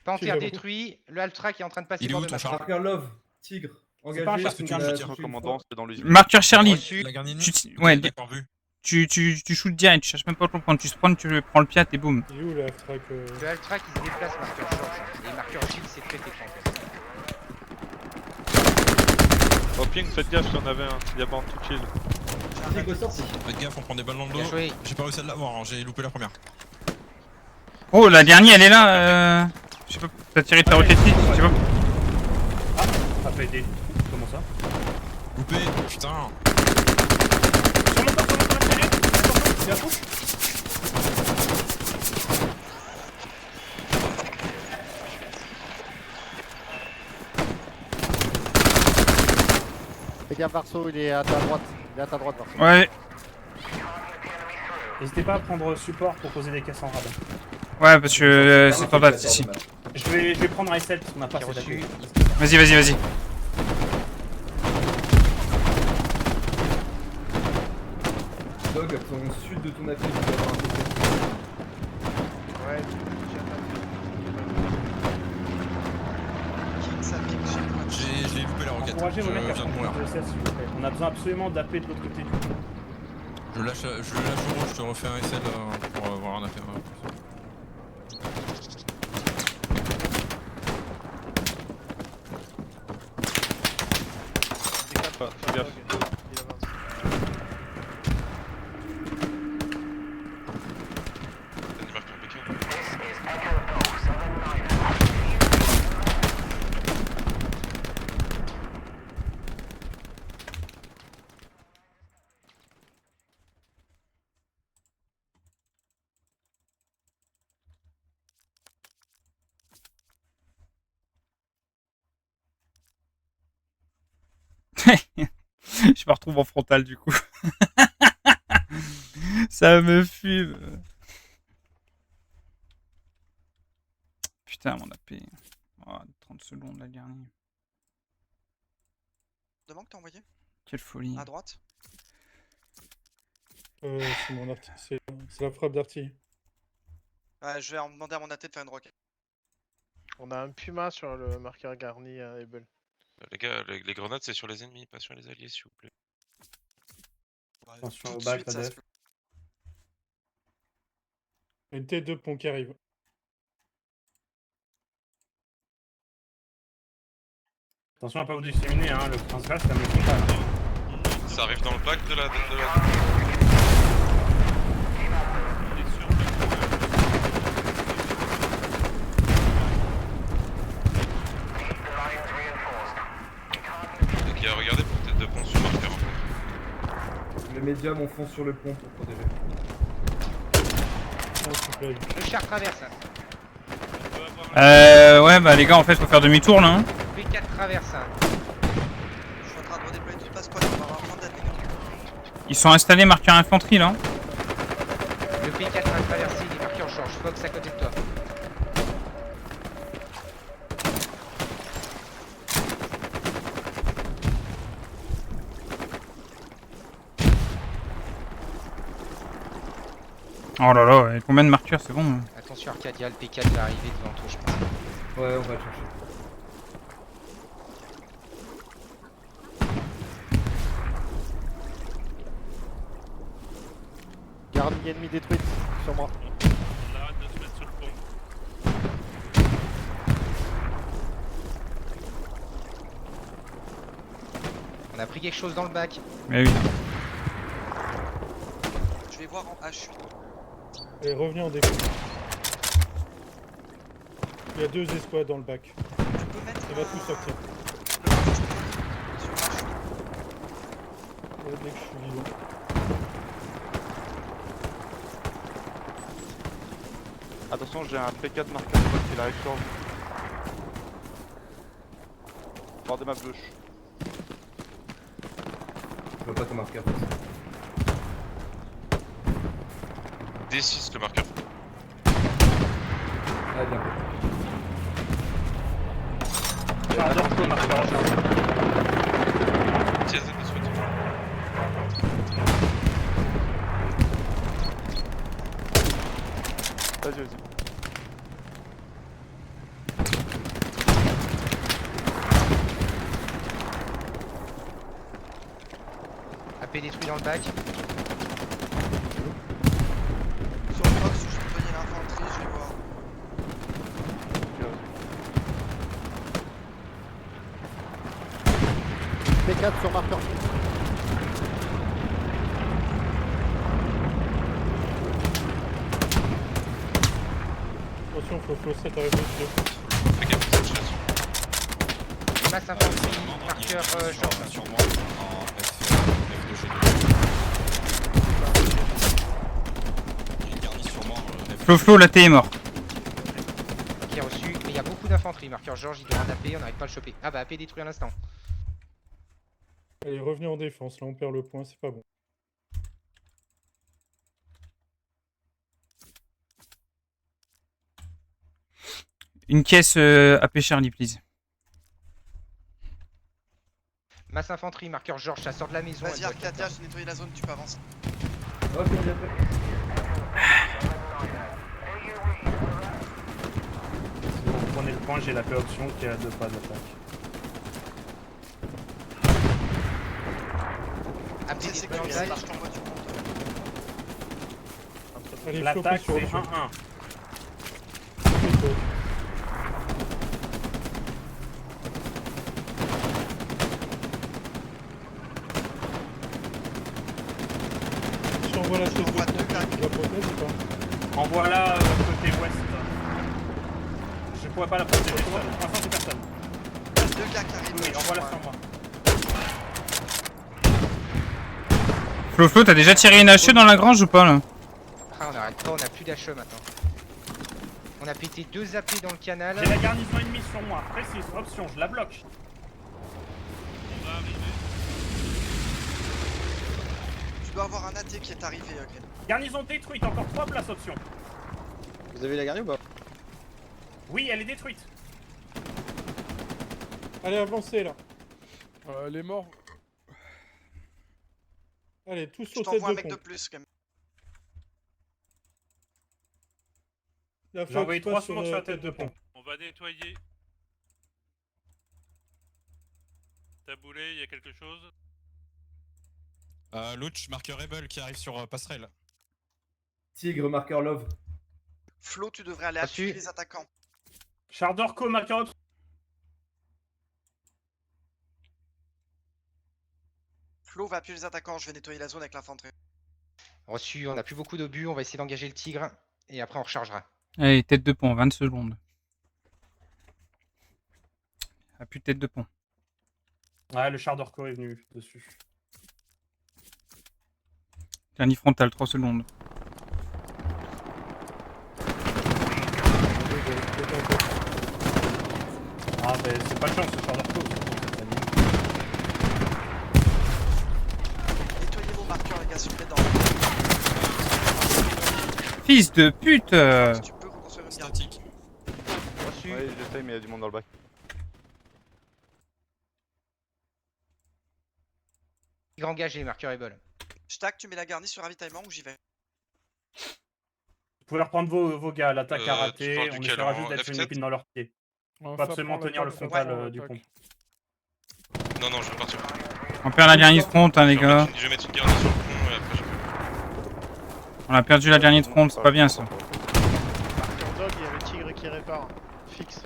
Panthère détruit. Le Altrac est en train de passer Il est par où le ton marqueur. char? Marqueur Love, Tigre, engagé. pas un char, Est-ce que tu c'est me un le char. dis, recommandant, c'est dans l'usine. Marqueur Charlie. Reçu. La garnie Ouais, d'accord, vu. tu shoots direct, tu cherches même pas ton point. Tu spawn, tu prends le piat et boum. Il est où le F-Track Le Altrac il se déplace marqueur short. Et marqueur shield c'est très étrange. Oh ping, faites gaffe, il y en avait un. Il y a pas en tout chill. Tigre sorti. Faites gaffe, on prend des balles dans le Bien dos. joué. J'ai pas réussi à l'avoir, hein, j'ai loupé la première. Oh, la dernière, elle est là. Je sais pas, t'as tiré ta roquette, je sais pas. Ça peut aider. Comment ça? Loupé, putain. Sur mon corps, accéléré. Attention, c'est la push. Fais gaffe, Varso, il est à ta droite. Il est à ta droite, Varso. Ouais, N'hésitez pas à prendre support pour poser des caisses en rabat. ouais, parce que c'est en bas ici. Je vais prendre un S7 parce qu'on n'a pas assez Reçu. d'appui. Vas-y, vas-y, vas-y. Dog, à ton sud de ton appel, tu dois avoir un peu. Ouais, King, ça pique chez moi. J'ai loupé la roquette. Encouragez vos mecs à Je viens de prendre mourir. le S7 s'il vous plaît. On a besoin absolument d'AP de l'autre côté du coup. Je lâche au rouge, je te refais un SL pour avoir un affaire. décale pas, fais gaffe. Il avance. T'as des marqueurs bécane. This is Echo Go 79. Je me retrouve en frontal du coup. Ça me fume. Putain, mon AP. Oh, 30 secondes la garnie. Demain que t'as envoyé? Quelle folie. À droite? C'est mon arti... c'est la frappe d'artillerie. Je vais en demander à mon AT de faire une roquette. On a un Puma sur le marqueur garni à Ebel. Les gars, les grenades c'est sur les ennemis, pas sur les alliés s'il vous plaît. Attention Tout au de bac, suite, la ça def. Une T2 pont qui arrive. Attention à pas vous disséminer, hein. Le principal c'est la même chose. Ça arrive dans le bac de la... Il est sûr Les gars, regardez pour tête de pont sur marqueur en fait. Les médiums on fonce sur le pont pour protéger. Le char traverse. Ouais, bah les gars, en fait, faut faire demi-tour là. Hein. P4 traverse. Je suis en train de redéployer toute ma squad, on va avoir plein d'aide les gars. Ils sont installés marqueur infanterie là. Le P4 va traverser, il est marqueur Georges. Fox à côté de toi. Oh là là, et combien de marqueurs, c'est bon. Attention Arcadia, le P4 va arriver devant toi je pense. Ouais, on va le chercher. Garde ennemi détruite sur moi. On arrête de se mettre sur le pont. On a pris quelque chose dans le bac. Mais oui. Je vais voir en H8. Allez, revenez en défense. Il y a 2 escouades dans le bac. Tu peux mettre Ça va tout sortir. sur H8. Dès que je suis vivant. Attention, j'ai un P4 marqueur de vote qui arrive sur vous. Bord de ma gauche. Je vois pas ton marqueur. D6 le marqueur. Ah, bien. Chardorco, marqueur Georges. Tiens, de suite. Vas-y, vas-y. AP détruit dans le bac. Sur Fox, je peux donner l'infanterie, je vais voir. P4 sur marqueur. Attention, Flo 7 arrive dessus. Fais gaffe, cette chaise. Masse infanterie, marqueur Georges. Sur moi, en F2G2. Il est garni sur moi. Flo, là t'es est mort. Ok, reçu. Mais il y a beaucoup d'infanterie. Marqueur Georges, il doit un AP, on n'arrive pas à le choper. Ah bah AP détruit à l'instant. Allez, revenez en défense. Là, on perd le point, c'est pas bon. Une caisse AP Charlie, please. Masse infanterie, marqueur Georges, ça sort de la maison. Vas-y Arcadia, j'ai nettoyé la zone, tu peux avancer. Ok, bien fait. Si vous prenez le point, j'ai la paix option qui est à 2 pas d'attaque. AP C'est détruit dans le sécurisé, bac. je t'envoie du compte. Allez, Flo, L'attaque, sur c'est le 1-1. Je t'envoie la chose de J'envoie 2 pont. claques. Tu la protèges ou pas? Envoie-la côté ouest. Je pourrais pas la protéger, pour l'instant j'ai personne. 2 claques arrivent. Oui, envoie-la sur moi. Flo, t'as déjà tiré une HE dans la grange ou pas là? Ah, on arrête pas, on a plus d'HE maintenant. On a pété 2 AP dans le canal. J'ai la garnison ennemie sur moi. Précise, option, je la bloque. On va arriver. Tu dois avoir un AT qui est arrivé, Green. Garnison détruite, encore 3 places option. Vous avez la garnison ou pas? Oui, elle est détruite. Allez, avancez là. Les morts. Allez, tous Je sur tête t'envoie un de mec de pont. plus quand même. La J'ai envoyé Fox 3 passe sur la tête de pont. On va nettoyer. Taboulé, il y a quelque chose. Louch, marqueur Rebel qui arrive sur passerelle. Tigre, marqueur Love. Flo, tu devrais aller appuyer les attaquants. Chardorco, marqueur autre. Flo va appuyer les attaquants, je vais nettoyer la zone avec l'infanterie. Reçu, on a plus beaucoup d'obus, on va essayer d'engager le tigre. Et après on rechargera. Allez, tête de pont, 20 secondes. Ah, plus de tête de pont. Ouais, le Chardorco est venu dessus. Dernier frontal, 3 secondes. Ah, bah c'est pas de chance, ce Chardorco. Nettoyez vos marqueurs, les gars, s'il vous plaît, dans Fils de pute Si tu peux reconstruire une Statique. Reçu. Ouais, j'essaye, mais il y a du monde dans le bac. Tigre engagé, marqueur Able. Stack, tu mets la garnie sur ravitaillement ou j'y vais? Vous pouvez reprendre vos gars, l'attaque a tu raté, parles on duquel, essaiera en juste d'être une F7? épine dans leur pied. On va Faut absolument faire tenir le prendre frontal l'attaque, du l'attaque. pont. Non, non, je vais partir. On perd la dernière de front, hein, les gars. Je vais mettre une garnie sur le pont et après je... On a perdu la dernière de front, c'est pas bien ça. Marqueur dog, il y avait Tigre qui répare. Fixe.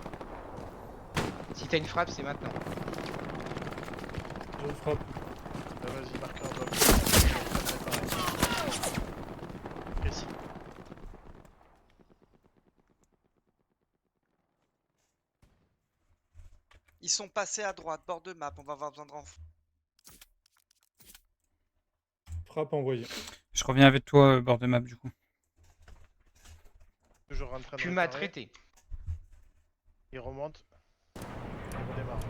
Si t'as une frappe, c'est maintenant. Je frappe. Bah, vas-y, marqueur dog. Précis. Ils sont passés à droite, bord de map, on va avoir besoin de renfort. Frappe envoyée. Je reviens avec toi, bord de map, du coup. Toujours en train de Puma réparer. traité. Il remonte. On redémarre.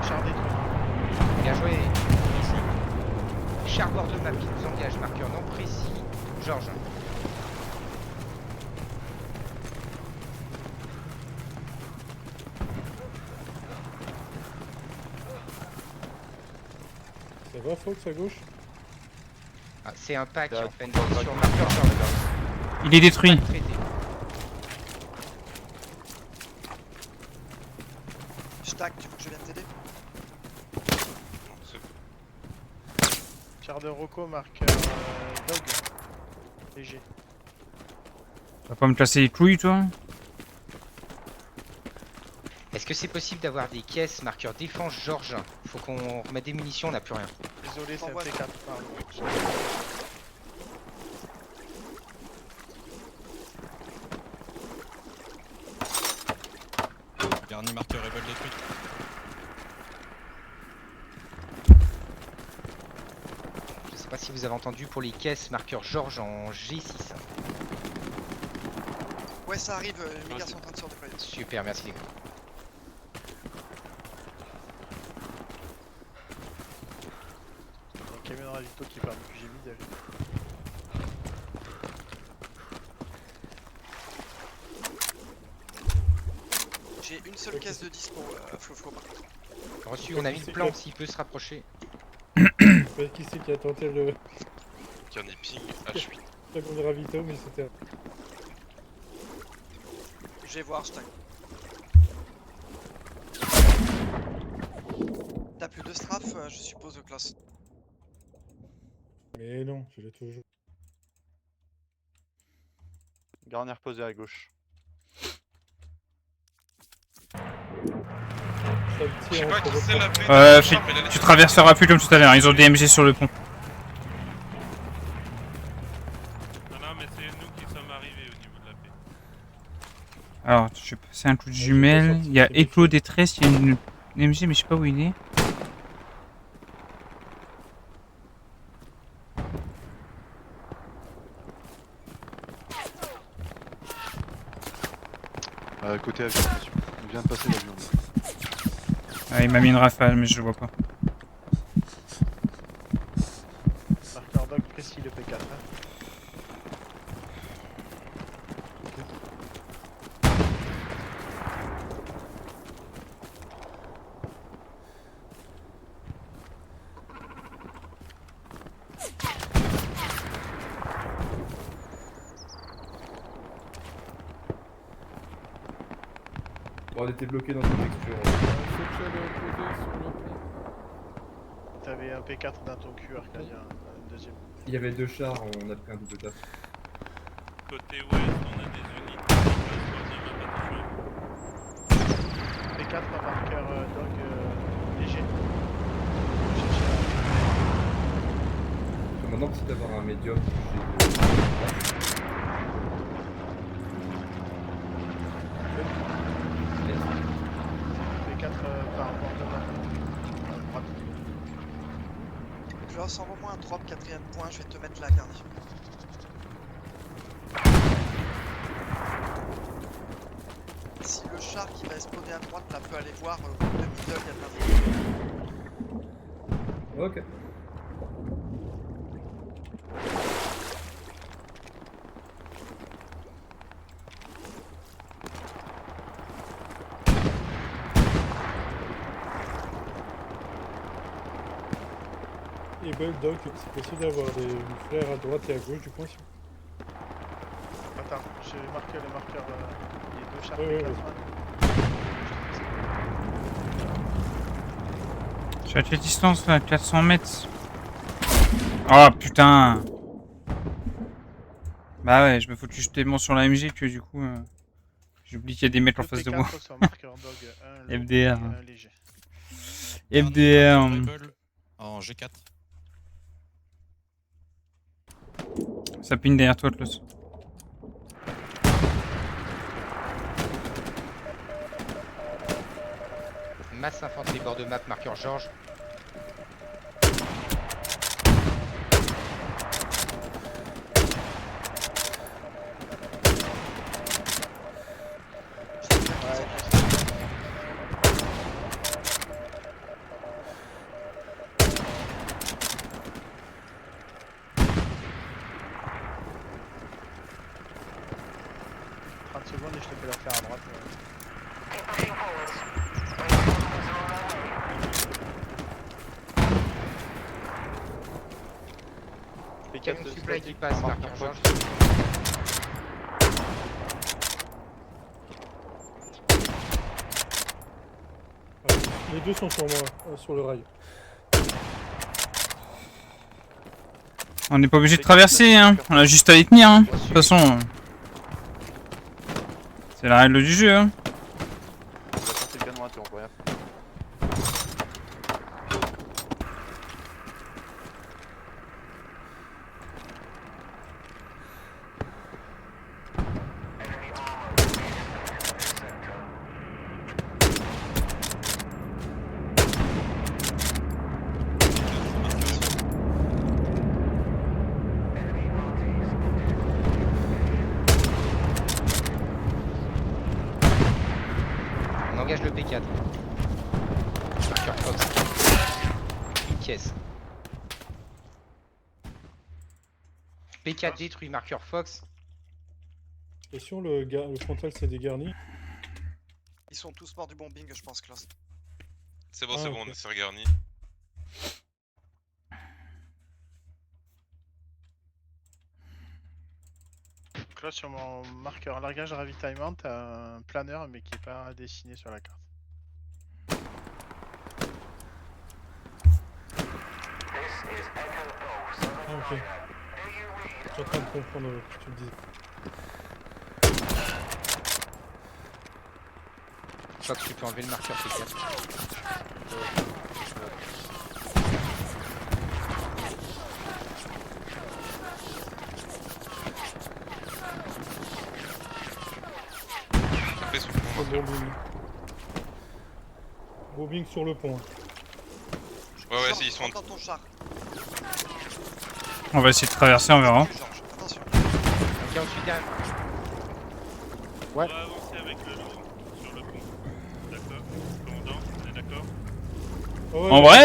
Char détruit. Bien joué. Char bord de map qui nous engage, marqueur non précis. Georges. Ça va, Fox à gauche? Ah, c'est un pack Là, en fait dans le bac. sur marqueur Georges. Il est détruit. Traité. Stack, tu veux que je vienne t'aider? Char de Rocco, marqueur dog. Léger. Tu vas pas me casser les couilles, toi? Est-ce que c'est possible d'avoir des caisses marqueur défense Georges? Faut qu'on remette des munitions, on n'a plus rien. Désolé, c'est un Envoie. P4. Pardon. Garni marqueur Rebel détruit. Je sais pas si vous avez entendu pour les caisses marqueur Georges en G6. Ouais, ça arrive, les gars sont en train de se redéployer. Super, merci les gars. Il y a un camion de ravito qui part depuis G8 déjà. J'ai une seule caisse de dispo, Flo par contre. Reçu, on a mis le plan s'il peut se rapprocher. Qui c'est qui a tenté le Garni ping H8. second de ravito, mais c'était... Je vais voir, Stack. T'as plus de strafe, je suppose, Klaus. Mais non, je l'ai toujours. Garni reposé à gauche. Je sais pas qui c'est la paix. Tu traverseras plus comme tout à l'heure, ils ont des MG sur le pont. Non, non, mais c'est nous qui sommes arrivés au niveau de la paix. Alors, je vais passer un coup de jumelle. Il y a Echo détresse, il y a une MG, mais je sais pas où il est. Côté avion, il vient de passer l'avion. Ah, il m'a mis une rafale, mais je le vois pas. Marqueur dog précis le P4. Bon, on était bloqué dans une texture. T'avais un P4 dans ton cul, Arcadia, un deuxième. Il y avait deux chars, on a pris un double taf. Côté ouest, on a des unités qui passent bord de map, attention. P4 par marqueur dog léger. Maintenant, c'est d'avoir un médium. P4 par bord de map. Klaus, envoie-moi un drop, 4ème point, je vais te mettre la garnie. Si le char qui va spawner à droite là peut aller voir au bout de middle, il y a de l'info. Ok. Cable, Doc, c'est possible d'avoir des flares à droite et à gauche du coin. Attends, j'ai marqué le marqueur. Les deux chars Ouais, ouais, P4. Je suis à quelle distance là? 400 mètres. Oh putain. Bah ouais, je me focus tellement sur la MG que du coup... j'oublie qu'il y a des mecs en face de moi. FDR. FDR. En G4. Ça ping derrière toi, Klaus. Masse infanterie bord de map, marqueur Georges. Secondes et je te fais la faire à droite. Canon supply qui passe, marqueur Georges. Les deux sont sur moi, sur le rail. On n'est pas obligé de traverser, hein. On a juste à les tenir, hein. De toute façon... c'est la règle du jeu, hein. On engage le P4. Marqueur Fox. Une caisse. P4 détruit, marqueur Fox. Question, le frontal s'est dégarni. Ils sont tous morts du bombing, je pense, Klaus. C'est bon, c'est bon, on s'est regarni. Donc là, sur mon marqueur largage ravitaillement, t'as un planeur mais qui est pas dessiné sur la carte. Ah, ok. Je suis en train de comprendre ce que tu me disais. Fox, tu peux enlever le marqueur P4. Bombing sur le pont. Ouais, ouais, ils sont dans ton char. On va essayer de traverser, on verra. Attention. Ok, ensuite derrière. On va avancer avec le loup sur le pont. D'accord. Commandant, on est d'accord? En vrai,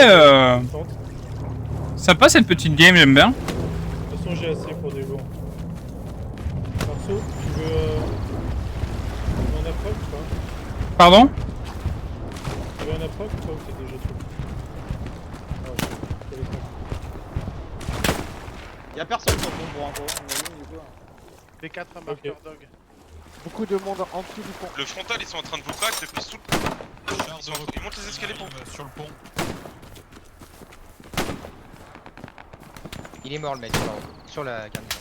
sympa cette petite game, j'aime bien. De toute façon, j'ai assez pour des lourds. Marceau, tu veux un approche ou pas? Pardon? Tu veux un approche ou pas, ou c'est déjà tout? Y'a personne sur le pont pour info. P4 marqueur dog. Beaucoup de monde en dessous du pont. Le frontal, ils sont en train de vous crack depuis sous le pont. Ils montent les escaliers pour sur le pont. Il est mort le mec sur la garnison.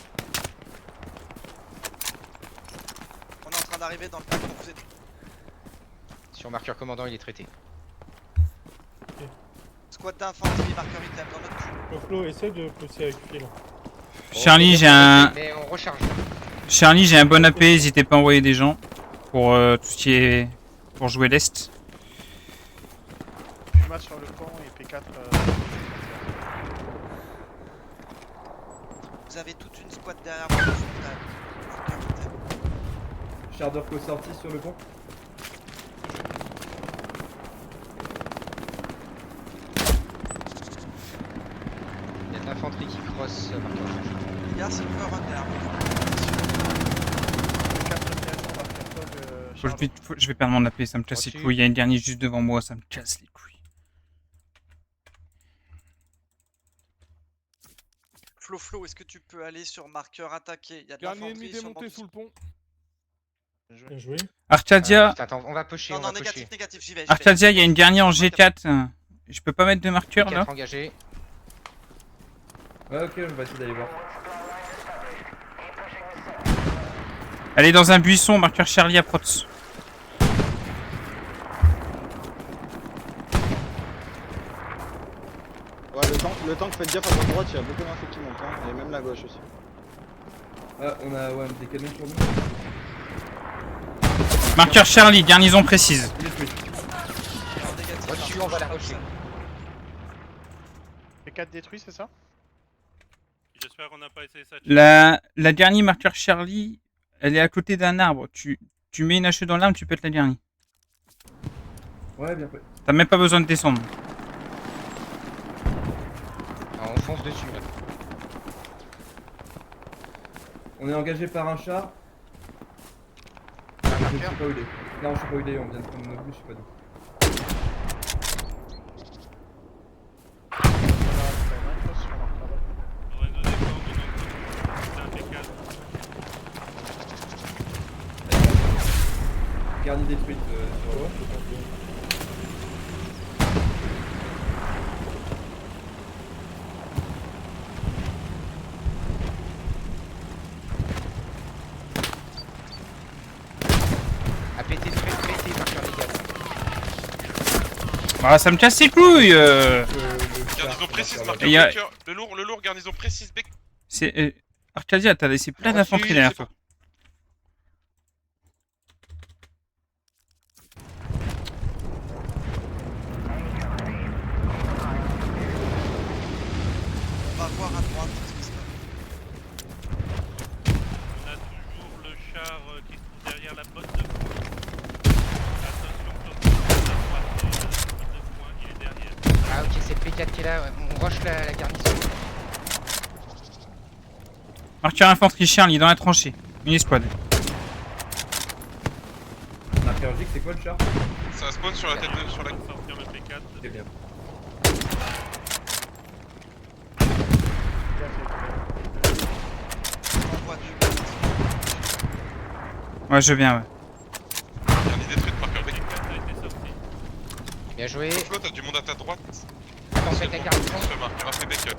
On est en train d'arriver dans le pack qu'on vous êtes. Sur marqueur commandant, il est traité. Squad d'infanterie, marqueur item dans notre cul. Flo, essaie de pousser avec fil. Charlie, j'ai un... Mais on recharge. Charlie, j'ai un bon AP, n'hésitez pas à envoyer des gens pour tout ce qui est... pour jouer l'Est. Je match sur le pont et P4... Vous avez toute une squad derrière vous. Shardorko sorti sur le pont. Il y a de l'infanterie qui crosse marqueur. Les gars, c'est le run derrière Je vais perdre mon AP, ça me casse les couilles. Il y a une dernière juste devant moi, ça me casse les couilles. Flo, est-ce que tu peux aller sur marqueur attaqué? Il y a de Garni ennemi l'infanterie sur démonté le sous le pont. Bien joué. Arcadia, Attends, on va pusher, Non, on non, va pusher. négatif, j'y vais. Arcadia, il y a une dernière en G4. Je peux pas mettre de marqueur là? 4 engagés. Ouais, ok, on va essayer d'aller voir. Elle est dans un buisson, marqueur Charlie à Prots. Ouais, le tank, faites gaffe à votre droite, il y a beaucoup d'infos qui montent, hein, et même la gauche aussi. Ah, on a ouais, des canons sur nous. Marqueur Charlie, garnison précise. Au-dessus, on va la rusher. Les 4 détruits, c'est ça? J'espère qu'on n'a pas essayé ça. La dernière marqueur Charlie, elle est à côté d'un arbre. Tu mets une hache dans l'arbre, tu pètes la dernière. Ouais, bien fait. T'as même pas besoin de descendre. Alors, on fonce dessus là. On est engagé par un char. Un Je ne marqueur. sais pas où il est. Non, je sais pas où il est, on vient de prendre nos vues, je sais pas d'où. Lorenzo des coordonnées, c'est impeccable. Garni détruite sur le APT traité, marqueur légal. Ah, ça me casse les couilles. Garnison précise, marqueur Et y a- Baker. Le lourd, garnison précise Baker. C'est Arcadia, t'as laissé plein d'infanterie derrière toi. On va voir à droite ce qui se passe. On a toujours le char qui se trouve derrière la botte de foin. Attention, Tom, à droite, la botte de foin, il est derrière. Ah ok, c'est le P4 qui est là, on rush la garnison. Marqueur infanterie Charlie dans la tranchée. Une escouade. marqueur Gic, c'est quoi le char? Ça spawn sur la tête de. Sur la. Sortir le P4. C'est bien. Envoie du Ouais, je viens, ouais. Garni détruite, marqueur Baker. P4 a été sorti. Bien joué. Flo, t'as du monde à ta droite. Attends, faites la garnison. Sur marqueur AP Baker.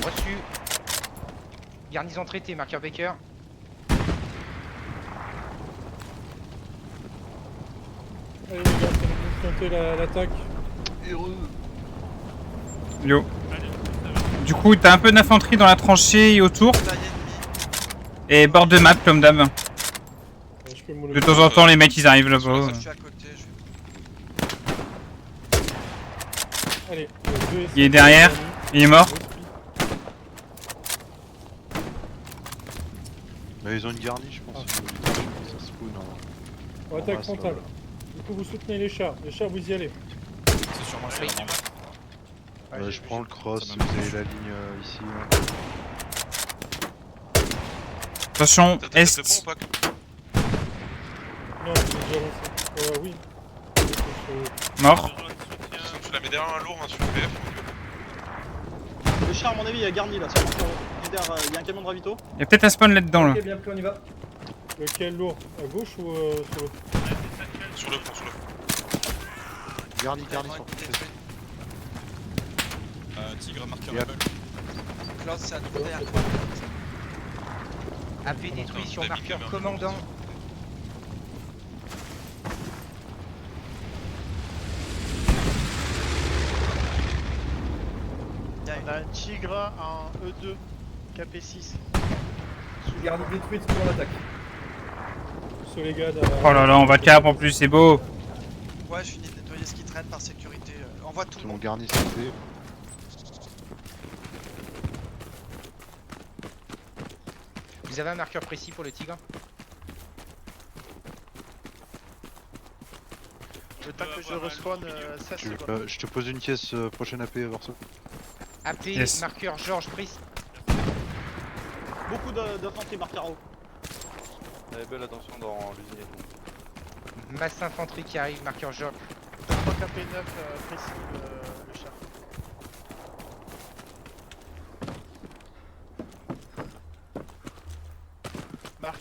Reçu. Garnison traité, marqueur Baker. Allez les gars, ça va nous tenter l'attaque. Yo. Du coup, t'as un peu d'infanterie dans la tranchée et autour. Et bord de map comme d'hab. Je peux me De temps en temps, les mecs ils arrivent là-bas. Je suis à côté, Allez, Il est derrière. Il est mort. Bah, ils ont une garnie, je pense. Ça spawn On attaque frontale. Du coup, vous soutenez les chars. Les chars, vous y allez. C'est sûrement ça. je prends le cross, vous avez la ligne ici. Attention, T'as est. bon ou pas? Non, j'ai déjà lancé. Oui. Mort. Tu la mets derrière un lourd, un sur PF. Le char, à mon avis, il y a garni là. Il y a un camion de ravito. Il y a peut-être un spawn là-dedans là. Ok, bien pris, on y va. Lequel lourd? À gauche ou sur le... Sur le fond, sur le fond. Garni, Claude, Tigre, marqueur Yep. Rebel. c'est à nouveau derrière toi. AP détruit sur marqueur commandant. On a un tigre, un E2, KP6. Garni détruite pour l'attaque. Sur les gars Oh là là, on va cap en plus, c'est beau. Ouais, je finis de nettoyer ce qui traîne par sécurité. Envoie tout le monde. Garni, c'est fait. Vous avez un marqueur précis pour le tigre? Le temps que je respawn, ça c'est quoi? Je te pose une caisse prochaine AP vers ça. AP, Yes. marqueur Georges précis. Beaucoup d'infanterie marqueur haut. Belle attention dans l'usine. Masse infanterie qui arrive, marqueur Georges. 3 KP9 précis le char.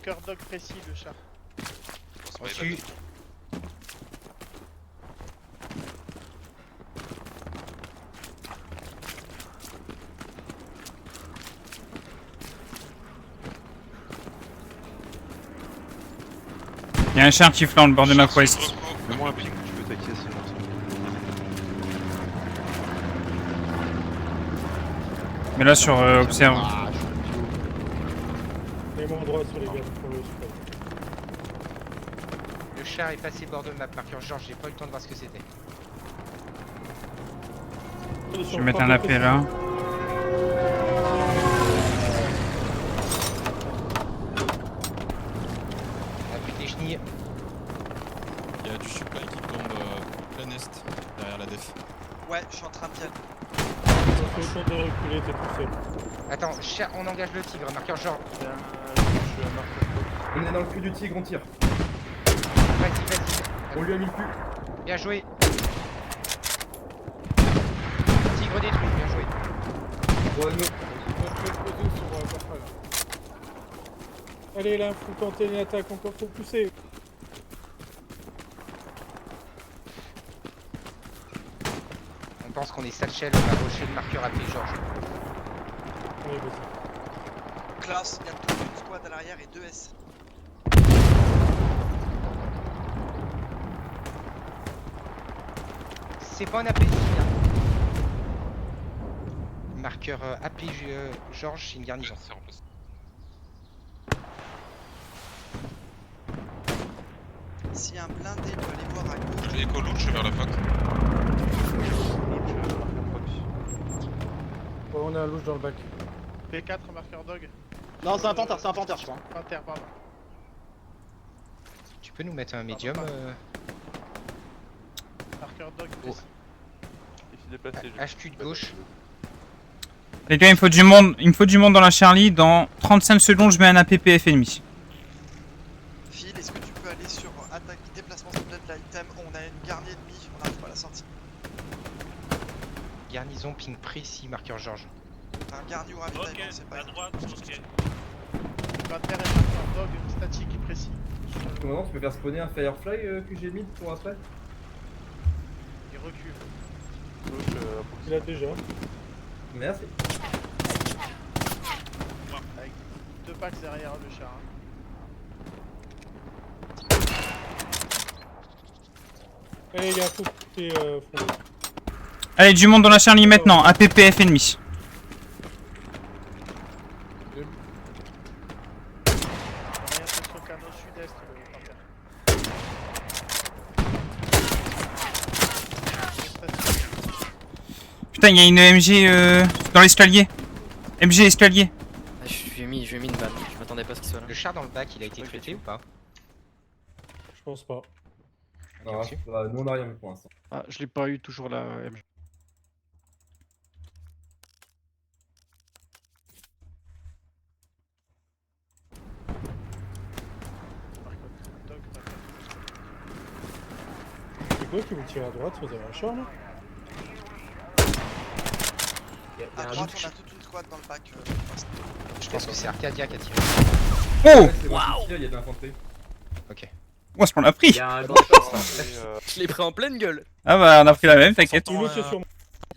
Marqueur dog précis, le char. Au-dessus. Il y a un char qui flanc le bord de ma quest. Fais-moi un ping, tu veux t'acquiescer sinon. Mais là sur observe. Et mon droit sur les gars. Le char est passé bord de map, marqueur Georges, j'ai pas eu le temps de voir ce que c'était. Je vais mettre un AP là. Appui des chenilles. Il y a du supply qui tombe plein est, derrière la def. Ouais, je suis en train de y aller. On fait le temps de reculer, t'es tout seul. Attends, on engage le tigre, marqueur Georges. On est dans le cul du tigre, on tire. Vas-y. On lui a mis le cul. Bien joué. Tigre détruit, bien joué. Allez là, faut tenter une attaque, encore faut pousser. On pense qu'on est Satchel, on va gaucher le marqueur AP Georges. Allez, vas-y. Klaus, il y a toute une squad à l'arrière et 2 S. C'est pas un AP ici, hein. Marqueur AP Georges, c'est une garnison. S'il y a un blindé, tu peux aller voir à gauche. J'ai écho loot, je suis vers la fac. Oh, on a un louche dans le bac. P4, marqueur dog. Non, c'est un panthère, je crois. Panthère, pardon. Tu peux nous mettre un médium Marqueur dog précis. HQ de gauche. Les gars, il me faut du monde dans la Charlie. Dans 35 secondes, je mets un APPF ennemi. Phil, est-ce que tu peux aller sur attaque, déplacement complète, l'item? On a une garnie ennemie, on n'arrive pas à la sortie. Garnison, ping précis, marqueur Georges. T'as un garni ou ravitaillement, Ok, c'est pas à grave. droite, ok. Panthère et marqueur dog statique précis. Au moment, tu peux faire spawner un Firefly que j'ai mis pour après. Il recule. Il a déjà. Merci. Avec 2 packs derrière le char. Allez les gars, faut pousser front. Allez, du monde dans la Charlie maintenant. APPF ennemi. Orientation canot sud-est, le panthère. Putain, il y a une MG dans l'escalier. MG escalier. Ah, je lui ai mis une balle, je m'attendais pas à ce qu'il soit là. Le char dans le bac, il a été traité ou pas? Je pense pas. Non, nous on a rien vu pour l'instant. Ah, je l'ai pas eu toujours là, MG. C'est quoi qui vous tire à droite? Vous avez un char là? À droite, on a toute une squad dans le bac. Je pense que c'est Arcadia qui a tiré. Oh! Waouh! Il y a de l'infanterie. Ok. Oh, ce qu'on a pris! Je l'ai pris en pleine gueule! Ah bah, on a pris la même, t'inquiète. Il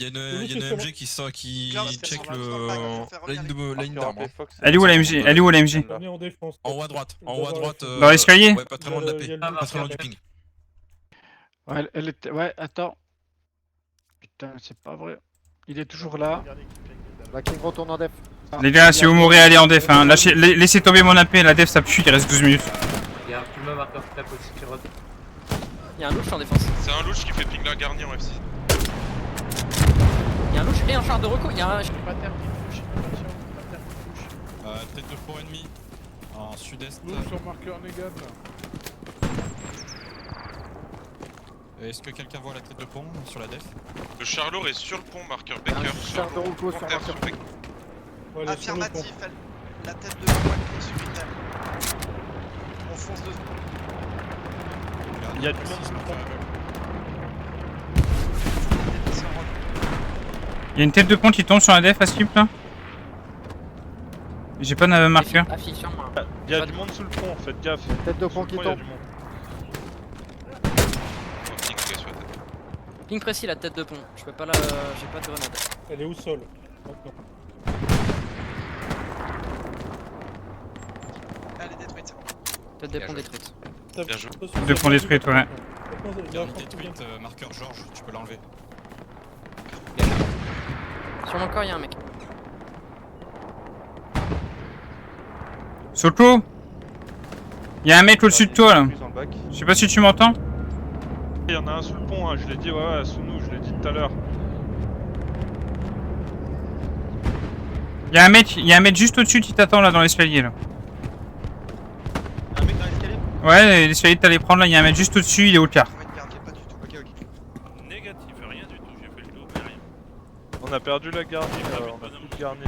y a une MG qui check le line d'arbre. Elle est où la MG? Elle est où la MG? On est en défense. En haut à droite. En haut à droite. Dans l'escalier? Ouais, pas très loin de la paix. Pas très loin du ping. Ouais, elle était. Ouais, attends. Putain, c'est pas vrai. Il est toujours là. La King retourne en def. Les gars, si vous mourrez, allez en def. Hein. Laissez tomber mon AP, la def ça pue, il reste 12 minutes. Il y a un puma marqueur clap aussi qui rote. Il y a un louche en défense. C'est un louche qui fait ping la garnie en F6. Il y a un louche et un char de reco. Il y a un. Panthère qui touche, attention, panthère qui touche. Tête de pont ennemi. En sud-est. Louche sur marqueur négatif. Est-ce que quelqu'un voit la tête de pont sur la def? Le char lourd est sur le pont, marqueur Baker. char de Rouco sur Panthère marqueur. Baker. Ouais, Affirmatif, la tête de squad qui est sur Item. On fonce dessus. Il y a du monde sur le pont. Il y a une tête de pont qui tombe sur la def à skip là. J'ai pas de marqueur. Affichant, moi. Il y a du monde sous le pont, faites gaffe. Tête de pont qui Il y a tombe. du monde. Ping, gars, sur la tête. Ping précis, la tête de pont. Je peux pas la. J'ai pas de grenade. Elle est au sol. Maintenant. Elle est détruite. Tête de pont détruite. Bien joué. Deux ponts détruits, ouais. Garde détruite, marqueur Georges, tu peux l'enlever. Sur mon corps, y'a un mec. Soko, il y a un mec au-dessus de toi là. Dans le bac. Je sais pas si tu m'entends. Il y en a un sous le pont, hein, je l'ai dit, ouais, sous nous, je l'ai dit tout à l'heure. Il y a un mec juste au-dessus qui t'attend là dans l'escalier là. Un mec dans l'escalier? Ouais, l'escalier que t'allais prendre là, il y a un mec juste au-dessus, il est au quart. Négatif, rien du tout, j'ai fait le tour, mais rien. On a perdu la garnie, on a plus de garnie.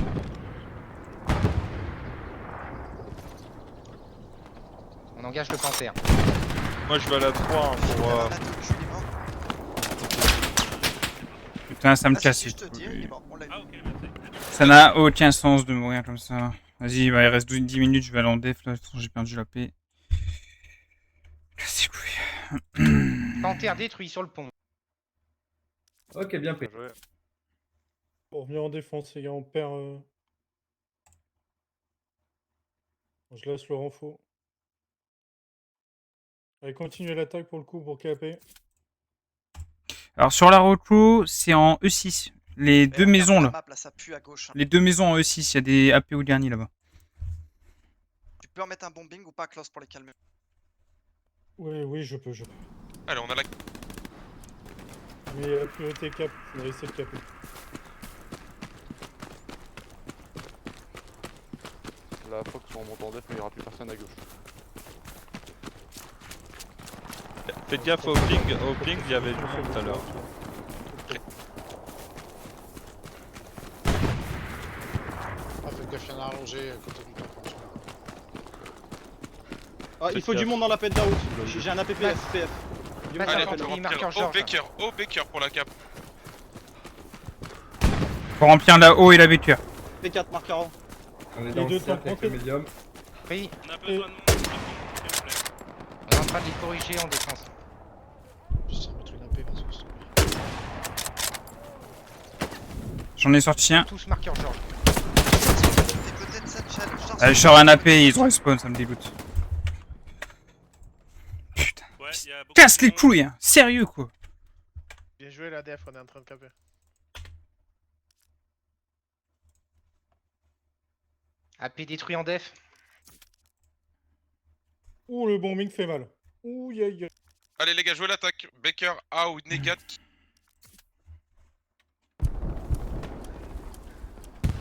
On engage le panthère. Moi je vais à la 3 hein, pour... Putain, ça me Ah, si, casse. si, je te dis, il est mort, on l'a eu. Ah, ok, merci. Ça n'a aucun sens de mourir comme ça. Vas-y, bah, il reste 10 minutes, je vais aller en def là, de toute façon j'ai perdu la paix. Casse les couilles. Panthère détruit sur le pont. Ok, bien pris. Pour revenir en défense, les gars, on perd... Je laisse le renfort. Allez, continuez l'attaque pour le coup, pour KP. Alors sur la reclo, c'est en E6. Les deux maisons là. Map, là, ça pue à gauche. Les deux maisons en E6, il y a des AP ou dernier là-bas. Tu peux remettre un bombing ou pas, Klaus, pour les calmer? Oui, je peux. Allez, on a la... Mais la priorité cap, on va essayer de caper. La Fox on remonte en def, mais il n'y aura plus personne à gauche. Faites gaffe au ping, il y avait du monde tout à l'heure. Ah, faites gaffe, il y en a allongé à côté du top. Ah, il faut du monde dans la pète d'AO. J'ai un APPF, PF. Allez, on peut remplir au Baker pour la cap. Faut remplir la haut et la Baker. P4, marqueur en. On est dans le cercle avec le médium. Oui. On a besoin de monde sur le pont, s'il vous plaît. On est en train de les corriger en défense. Je sais mettre une AP, vas-y. J'en ai sorti un. Tous marqueur Georges. Allez, je sors un AP, ils ont respawn, ça me dégoûte. Putain. Ouais, y a beaucoup Casse de les monde. couilles, hein. Sérieux quoi. Bien joué la def, on est en train de caper. AP détruit en def. Ouh, le bombing fait mal. Ouh, aïe. Allez les gars, jouez l'attaque. Baker, A ou Negat.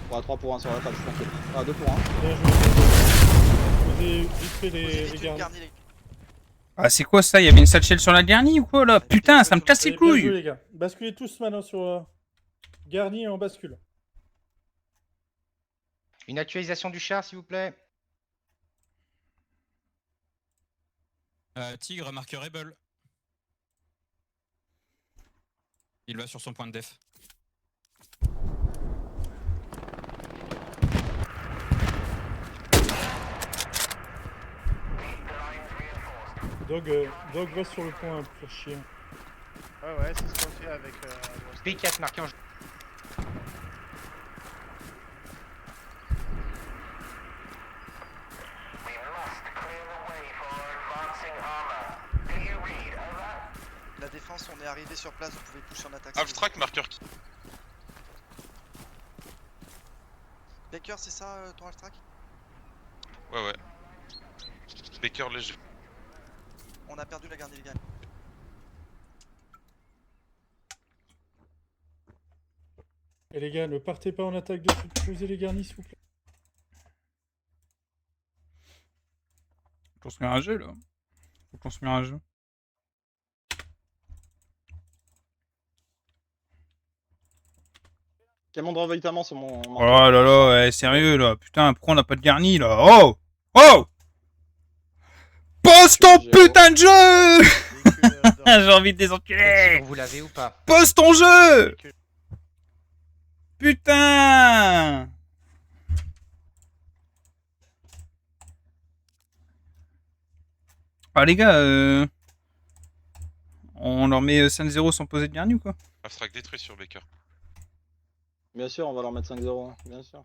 Ouais, 3 pour 1 sur la table, tranquille. Ah, 2 pour 1. Bien joué. Vous avez vite fait les garnis. Ah, c'est quoi ça? Il y avait une satchel sur la garnie ou quoi là? Putain, ça me casse les Allez, bien joué, couilles. les gars. Basculez tous maintenant sur garni et en bascule. Une actualisation du char, s'il vous plaît. Tigre, marqueur Rebel. Il va sur son point de def. Dog va sur le point pour faire chier. Ouais, c'est ce qu'on fait avec... P4 marqueur. La défense, on est arrivé sur place, vous pouvez pousser en attaque. Abstract, marqueur qui. Baker, c'est ça ton abstract? Ouais. Baker léger. On a perdu la garde illégale. Et les gars, ne partez pas en attaque de suite, posez les garnis s'il vous plaît. Faut construire un jeu là. Faut construire un jeu. Camion de ravitaillement sur mon... Oh là là, ouais, sérieux là. Putain, pourquoi on n'a pas de garni là? Oh! Oh! Pose ton putain de jeu! J'ai envie de les enculer! Vous l'avez ou pas? Pose ton jeu! Putain! Enfin, les gars, on leur met 5-0 sans poser de garni ou quoi? Abstract détruit sur Baker. Bien sûr, on va leur mettre 5-0, hein, bien sûr.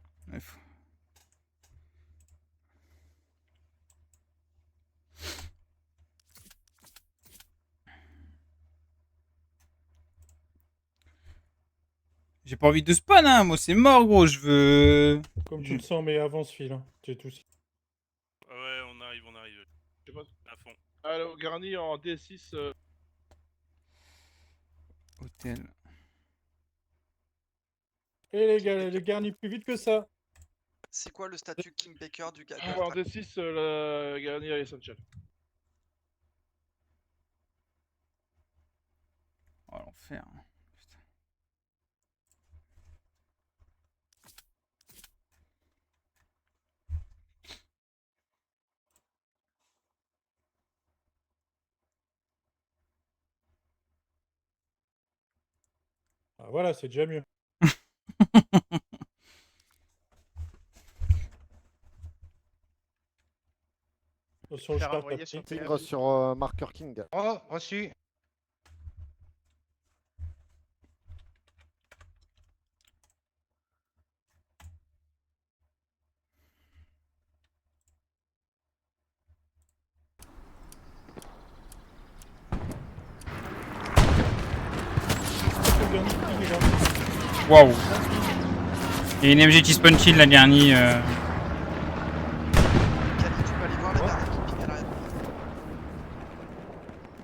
J'ai pas envie de spawn, hein, moi c'est mort gros, je veux... Comme tu le sens, mais avance, file. Hein. C'est tout. Ouais, on arrive. Je sais pas. À fond. Alors, Garni en D6. Hôtel. Et les gars, les garnis plus vite que ça. C'est quoi le statut King Baker du gars En D6, la Garni est essentiel. Oh l'enfer. Ah, voilà, c'est déjà mieux. Sur le Faire start, envoyer t'as sur pris. Tigre sur marqueur King. Oh, reçu. Waouh. Il y a une MG qui spawn kill la garni. Tu peux aller voir la dernière qui pique à l'arrière.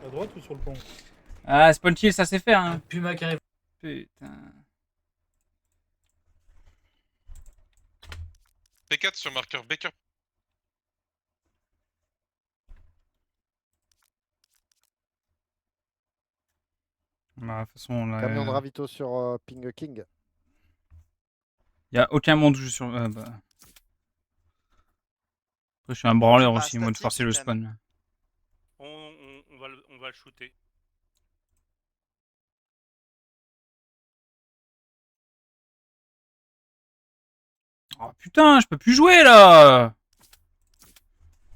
À droite ou sur le pont? Ah, spawn kill, ça sait faire, hein. Puma qui arrive. Putain. P4 sur marqueur Baker. Bah, de toute façon, là. Camion de ravito sur Ping King. Y a aucun monde où sur. Bah. Après, je suis un branleur Pas aussi, moi de statique, forcer le quand même. spawn. On va le shooter. Oh putain, je peux plus jouer là.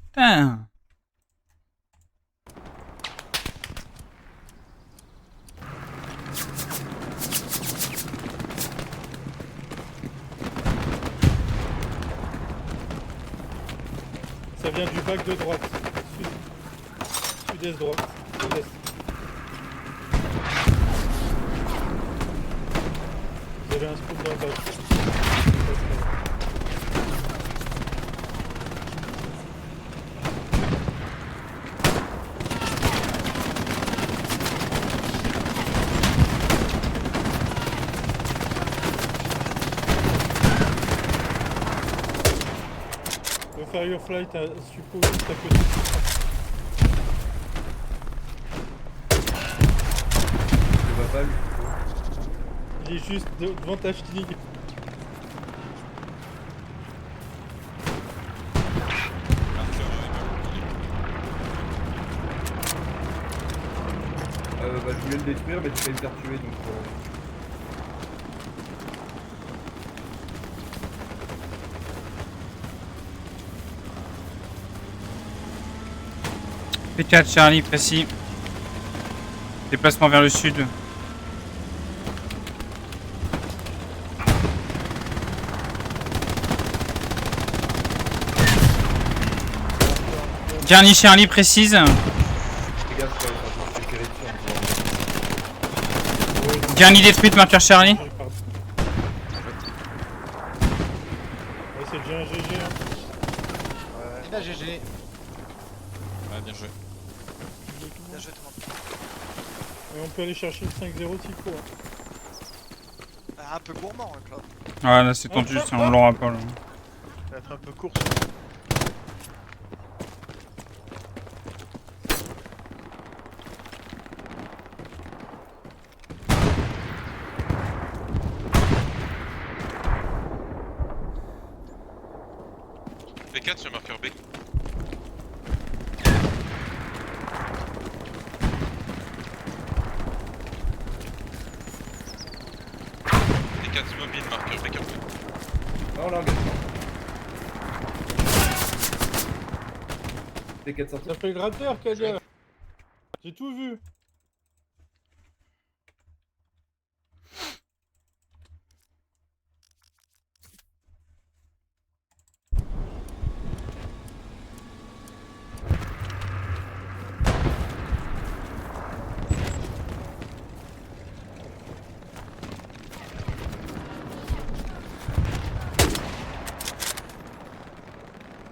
Putain. Ça vient du bac de droite. Sud-est droite. Sud-est. Vous avez un spawn dans le bac. Le Fireflight a suppose juste à côté. Je vois pas lui. Il est juste devant ta fille. Bah, je voulais le détruire, mais tu vas me faire tuer donc. P4 Charlie précis. Déplacement vers le sud. Garni Charlie précise. Fais gaffe, je vais tirer dessus. Garni détruite, marqueur Charlie. Ouais, c'est déjà un GG. Hein. La GG. Ouais, bien joué. Bien joué, tout le monde. Et on peut aller chercher le 5-0 s'il faut. Hein. Un peu gourmand, hein, Claude. Ah là c'est tendu, on l'aura pas là. Ça va être un peu court. P4 sur marqueur B. P4 mobile, marqueur Baker. Oh là, mais... T4 sorties. Ça fait le gratteur, Kadia. J'ai tout vu.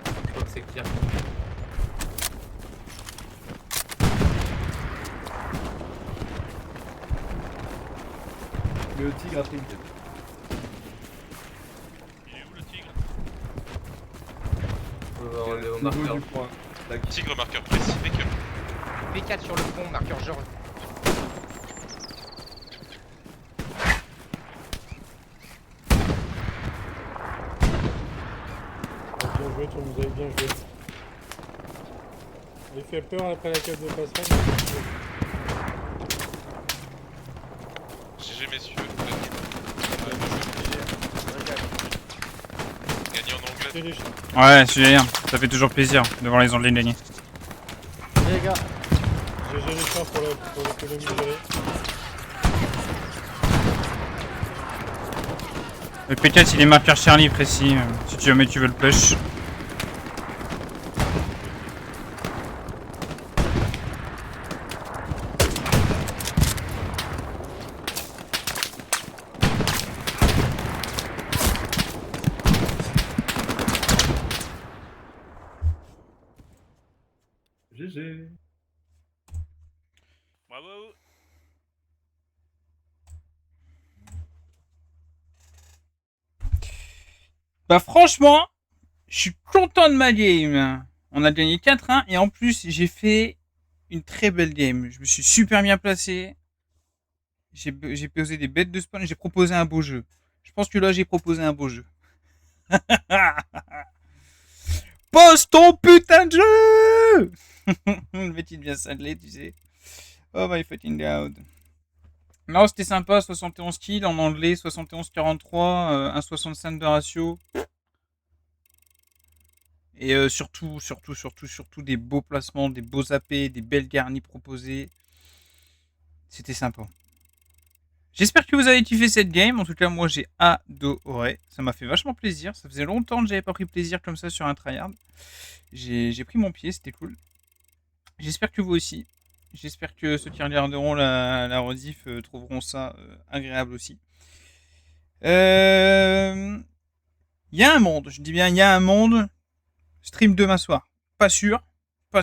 Je crois que c'est clair. Le tigre a pris une tête. Il est où le tigre? On va enlever au Niveau marqueur. du point. Tac. Tigre marqueur précis, Baker. P4 sur le pont, marqueur genre. Bien joué, tu nous avais bien joué. Il fait peur après la case de passerelle. GG messieurs. Gagné en anglais. Ouais, c'est génial. Ça fait toujours plaisir de voir les Anglais gagner. Les gars. GG les chars pour l'économie gérée. Le P4 il est marqueur Charlie précis, si jamais tu veux le push. GG. Bravo. Bah franchement, je suis content de ma game. On a gagné 4-1 et en plus j'ai fait une très belle game. Je me suis super bien placé. J'ai posé des bêtes de spawn et j'ai proposé un beau jeu. Je pense que là j'ai proposé un beau jeu. Pose ton putain de jeu. Le mec il devient cinglé, tu sais. Oh my fucking god. Non, c'était sympa, 71 kills en anglais, 71-43, 1,65 de ratio. Et surtout des beaux placements, des beaux AP, des belles garnies proposées. C'était sympa. J'espère que vous avez kiffé cette game. En tout cas, moi j'ai adoré. Ça m'a fait vachement plaisir. Ça faisait longtemps que j'avais pas pris plaisir comme ça sur un tryhard. J'ai pris mon pied, c'était cool. J'espère que vous aussi. J'espère que ceux qui regarderont la rediff trouveront ça agréable aussi. Il y a un monde, je dis bien il y a un monde. Stream demain soir. Pas sûr.